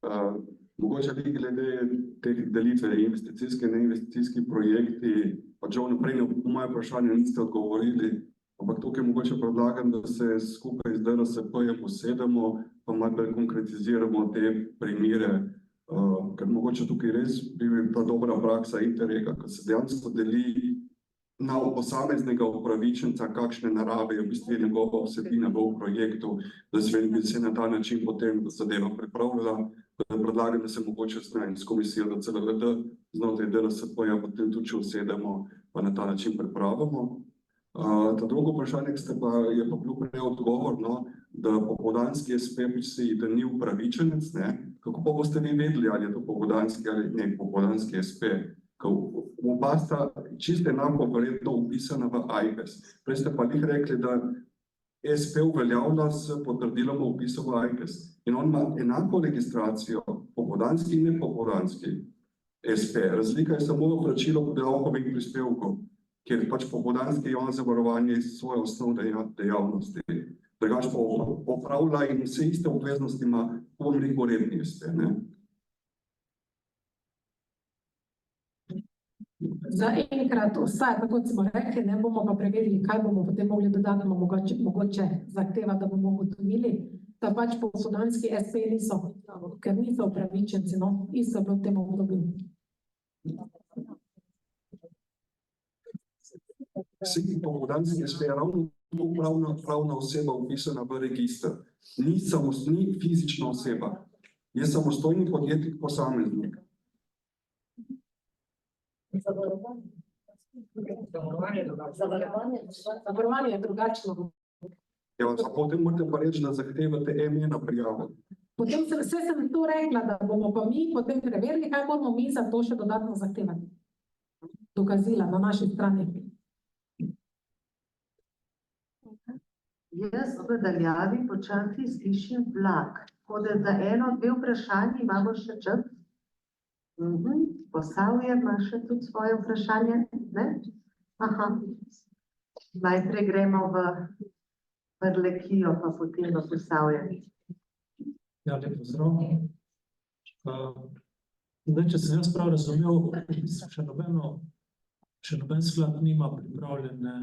Mogoče vi glede te delitve investicijski in neinvesticijski projekti, pa žal naprej na moje vprašanje niste odgovorili, ampak tukaj mogoče predlagam, da se skupaj z DRSP-jem usedemo, pa malo bolj konkretiziramo te primere, ker mogoče tukaj res bi ta dobra praksa Interrega, ko se dejansko deli na posameznega upravičenca, kakšne narave je v bistvu njegova vsebina v projektu, da se na ta način potem zadeva pripravljala. Predlagam, da se mogoče s komisijo do CLVD znotraj DRSP-ja potem tudi usedemo, pa na ta način pripravimo. Ta drugo vprašanje, je pa bil prej odgovor, no, da popoldanski SP da ni upravičenec, ne. Kako pa boste vi vedeli, ali je to popoldanski ali ne popoldanski SP? Oba sta čisto enako verjetno vpisana v AJPES. Prej ste pa njih rekli, da SP uveljavlja s potrdilom o vpisu v AJPES. In on ima enako registracijo, popoldanski in nepopoldanski SP. Razlika je samo v plačilu davkovih prispevkov, kjer pač popoldanski javno zavarovanje svoje osnovne dejavnosti. Drugače pa opravlja in vse iste obveznosti ima redni SP, ne. Za enkrat vsaj, tako kot smo rekli, ne bomo pa preverili, kaj bomo potem mogli dodatno mogoče zahtevati, da bomo ugotovili, da pač popoldanski SP niso, ker niso upravičenci, no, isto bilo v tem obdobju. Vsi popoldanski SP je ravno pravna oseba vpisana v register. Ni fizična oseba. Je samostojni podjetnik posameznik. Zavarovanje je drugačno. Ja, potem morate pa reči, da zahtevate na prijavo. Potem sem to rekla, da bomo pa mi potem preverili, kaj moramo mi za to še dodatno zahtevati. Dokazila na naši strani. Jaz v daljavi počasi slišim vlak. Tako da za 1-2 vprašanji imamo še čas. Posavje ima še tudi svoje vprašanje, ne? Aha. Najprej gremo v Prlekijo, pa potem v Posavje. Ja, lep pozdrav. Zdaj, če sem jaz prav razumel, še noben sklad nima pripravljene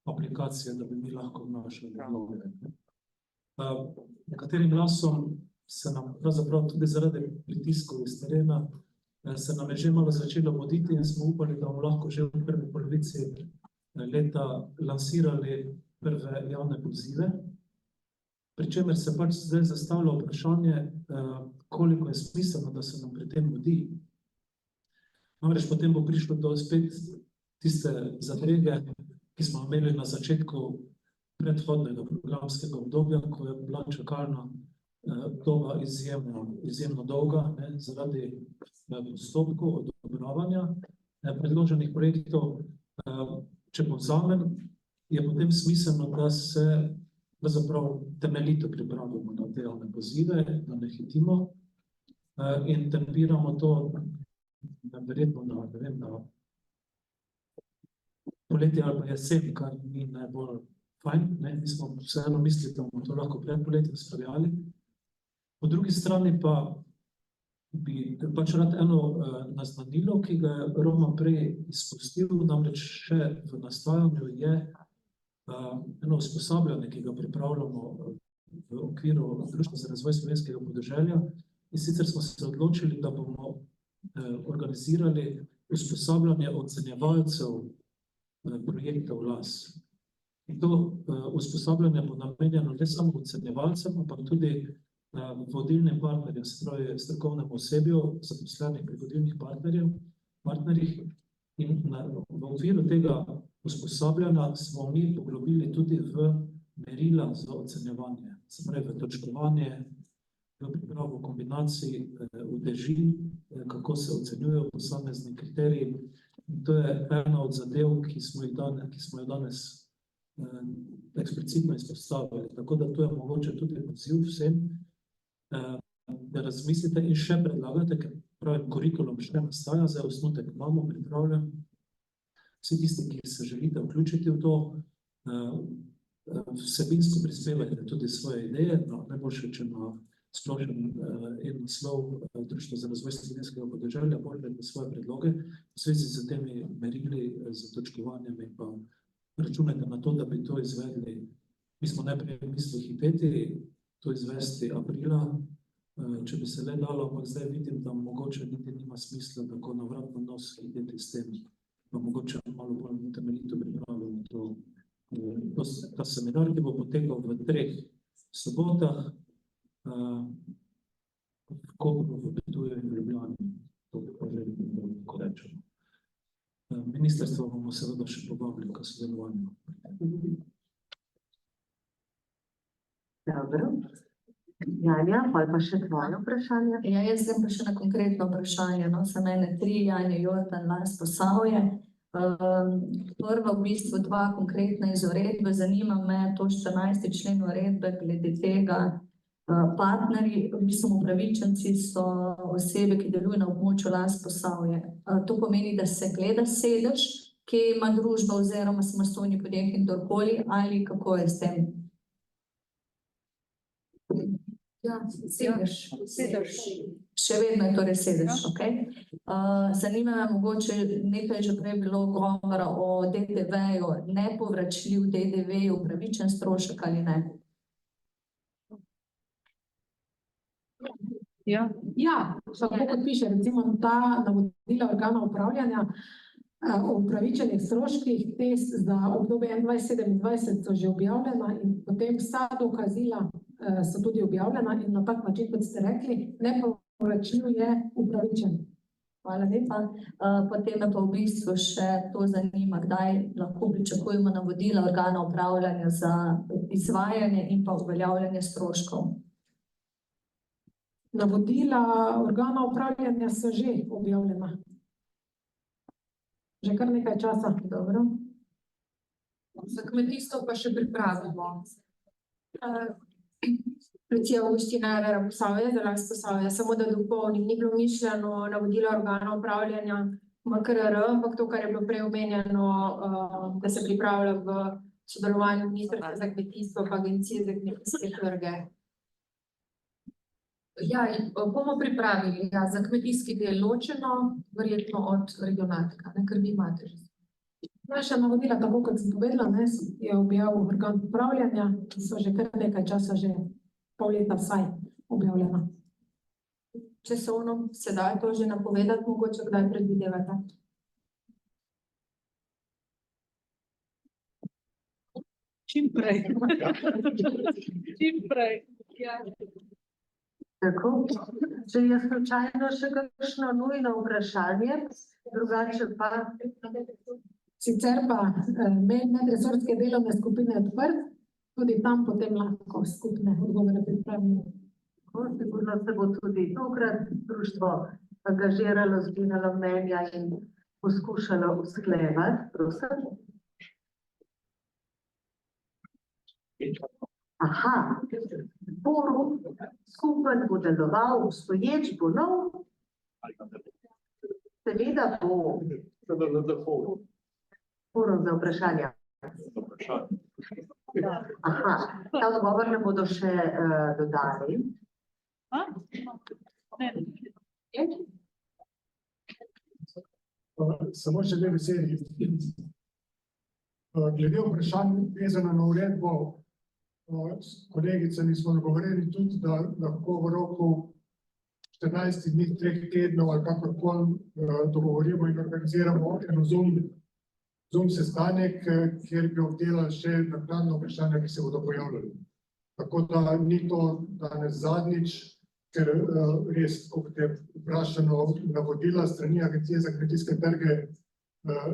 aplikacije, da bi mi lahko vnašali vloge. Nekaterim glasom se nam pravzaprav tudi zaradi pritiskov iz terena se nam je že malo začelo voditi in smo upali, da bomo lahko že v prvi polovici leta lansirali prve javne pozive, pri čemer se pač zdaj zastavlja vprašanje, koliko je smiselno, da se nam pri tem mudi. Namreč potem bo prišlo do spet tiste zadrege, ki smo imeli na začetku predhodnega programskega obdobja, ko je bila čakalna doba izjemno dolga, ne, zaradi postopkov odobravanja predloženih projektov. Če povzamem, je potem smiselno, da se pravzaprav temeljito pripravimo na te javne pozive, da ne hitimo in tempiramo to, verjetno, da, ne vem, da poletje ali pa jesen, kar ni najbolj fajn, ne, mi smo vseeno mislili, da bomo to lahko pred poletjem speljali. Po drugi strani pa bi pač rad eno naznanilo, ki ga je Roma prej izpustil, namreč še v nastajanju je eno usposabljanje, ki ga pripravljamo v okviru Društva za razvoj slovenskega podeželja, in sicer smo se odločili, da bomo organizirali usposabljanje ocenjevalcev projektov LAS. In to usposabljanje bo namenjeno ne samo ocenjevalcem, ampak tudi vodilnim partnerjem, se pravi strokovnemu osebju, zaposlenih pri vodilnih partnerjih. In v okviru tega usposabljanja smo mi poglobili tudi v merila za ocenjevanje, se pravi v točkovanje, v pripravo kombinacij uteži, kako se ocenjujejo posamezni kriteriji. In to je ena od zadev, ki smo jo danes eksplicitno izpostavili. Tako da to je mogoče tudi poziv vsem, da razmislite in še predlagate, ker pravim, kurikulum še nastaja, zdaj osnutek imamo pripravljen. Vsi tisti, ki se želite vključiti v to, vsebinsko prispevajte tudi svoje ideje, najboljše, če na splošen naslov Društva za razvoj slovenskega podeželja, pošljete svoje predloge v zvezi z temi merili, z točkovanjem in pa računajte na to, da bi to izvedli. Mi smo najprej mislili hiteti, to izvesti aprila, če bi se le dalo, ampak zdaj vidim, da mogoče niti nima smisla tako na vrat na nos hiteti s tem, pa mogoče malo bolj temeljito pripravljamo to. Ta seminar, ki bo potekal v 3 sobotah, v Kopru, v Ptuju in v Ljubljani, to bi pa že lahko rečemo. Ministrstvo bomo seveda še povabili k sodelovanju. Dobro. Janja, pa še tvoje vprašanje? Ja, jaz sem pa še na konkretno vprašanje, no, za mene 3, Janja, Jordan, Lars, Posavje. Prva v bistvu 2 konkretna iz uredbe, zanima me to 14. člen uredbe glede tega, partnerji, v bistvu upravičenci so osebe, ki delujejo na območju Lars, Posavje. To pomeni, da se gleda sedež, ki ima družba oziroma samostojni podjetnik kdorkoli, ali kako je s tem? Ja, sedež. Še vedno je torej sedež, okej. Zanima me mogoče, nekaj že prej bilo govora o DDV-ju, nepovračljiv DDV, upravičen strošek ali ne? Ja, tako kot piše, recimo ta navodila organa upravljanja o upravičenih stroških, test za obdobje 21-27 so že objavljena in potem vsa dokazila so tudi objavljena in na tak način, kot ste rekli, nepovračljiv je upravičen. Hvala lepa. Potem me pa v bistvu še to zanima, kdaj lahko pričakujemo navodila organa upravljanja za izvajanje in pa uveljavljanje stroškov. Navodila organa upravljanja so že objavljena. Že kar nekaj časa. Dobro. Za kmetijstvo pa še pripravimo. Lucija Avgustina, Vera Posavje, za Lars Posavje, samo da dopolnim, ni bilo mišljeno navodilo organa upravljanja MKRR, ampak to, kar je bilo prej omenjeno, da se pripravlja v sodelovanju Ministrstva za kmetijstvo pa Agencije za kmetijske trge. Ja, bomo pripravili za kmetijski del ločeno, verjetno od regionalnega, ker vi imate že. Naša navodila, tako kot sem povedala, je objavil organ upravljanja, ki so že kar nekaj časa, že pol leta vsaj objavljena. Časovno se da to že napovedati, mogoče kdaj predvidevate? Čim prej. Čim prej. Tako, če je slučajno še kakšno nujno vprašanje, drugače pa... Sicer pa medresorske delovne skupine odprt, tudi tam potem lahko skupne odgovore pripravimo. Sigurno se bo tudi tokrat društvo angažiralo, zbiralo mnenja in poskušalo usklajevati, prosim. Aha, forum skupen bo deloval, obstoječ bo nov. Seveda bo forum za vprašanja. Aha, ta odgovor ne bodo še dodali. Samo še dve besedi. Glede vprašanj vezano na uredbo, s kolegicami smo dogovorili tudi, da lahko v roku 14 dni, 3 tednov ali kakorkoli dogovorimo in organiziramo eno Zoom sestanek, kjer bi obdelali še naknadno vprašanja, ki se bodo pojavljali. Tako da ni to danes zadnjič, ker res, kot je vprašano, navodila strani Agencije za kmetijske trge,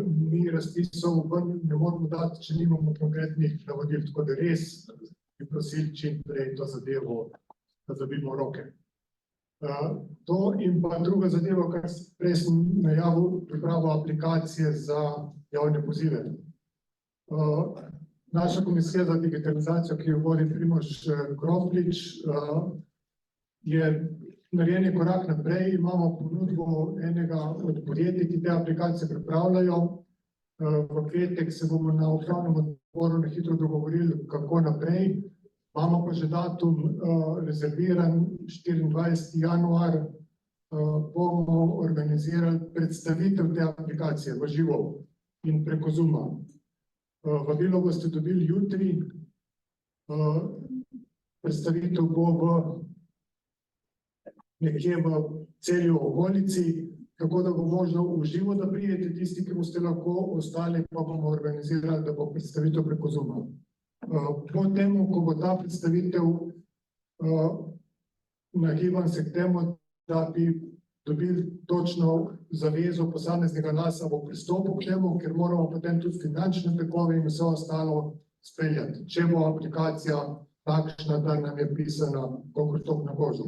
ni razpisov, ne moramo dati, če nimamo konkretnih navodil, tako da res bi prosili čim prej to zadevo, da dobimo roke. To in pa druga zadeva, kar prej sem najavil, pripravo aplikacije za javne pozive. Naša komisija za digitalizacijo, ki jo vodi Primož Kroflič, je narejen korak naprej. Imamo ponudbo enega od podjetij, ki te aplikacije pripravljajo. V petek se bomo na upravnem odboru na hitro dogovorili, kako naprej. Imamo pa že datum rezerviran, 24. januar bomo organizirali predstavitev te aplikacije v živo in preko Zooma. Vabilo boste dobili jutri. Predstavitev bo nekje v Celju okolici, tako da bo možno v živo, da pridete tisti, ki boste lahko, ostali pa bomo organizirali, da bo predstavitev preko Zooma. Po temu, ko bo ta predstavitev, nagibam se k temu, da bi dobili točno zavezo posameznega nas, bo pristopil k temu, ker moramo potem tudi finančne tokove in vse ostalo speljati. Če bo aplikacija takšna, da nam je pisana kolikor toliko na kožo.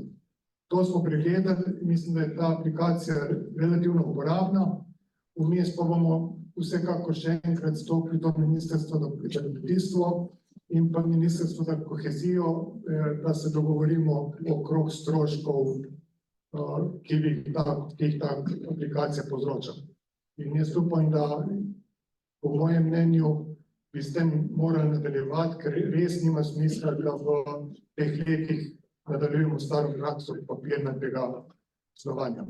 To smo pregledali, mislim, da je ta aplikacija relativno uporabna. Vmes pa bomo vsekakor še enkrat stopili do Ministrstva za kmetijstvo in pa Ministrstvo za kohezijo, da se dogovorimo okrog stroškov, ki jih ta aplikacija povzroča. In jaz upam, da po mojem mnenju bi s tem morali nadaljevati, ker res nima smisla, da v teh letih nadaljujemo staro prakso papirnega poslovanja.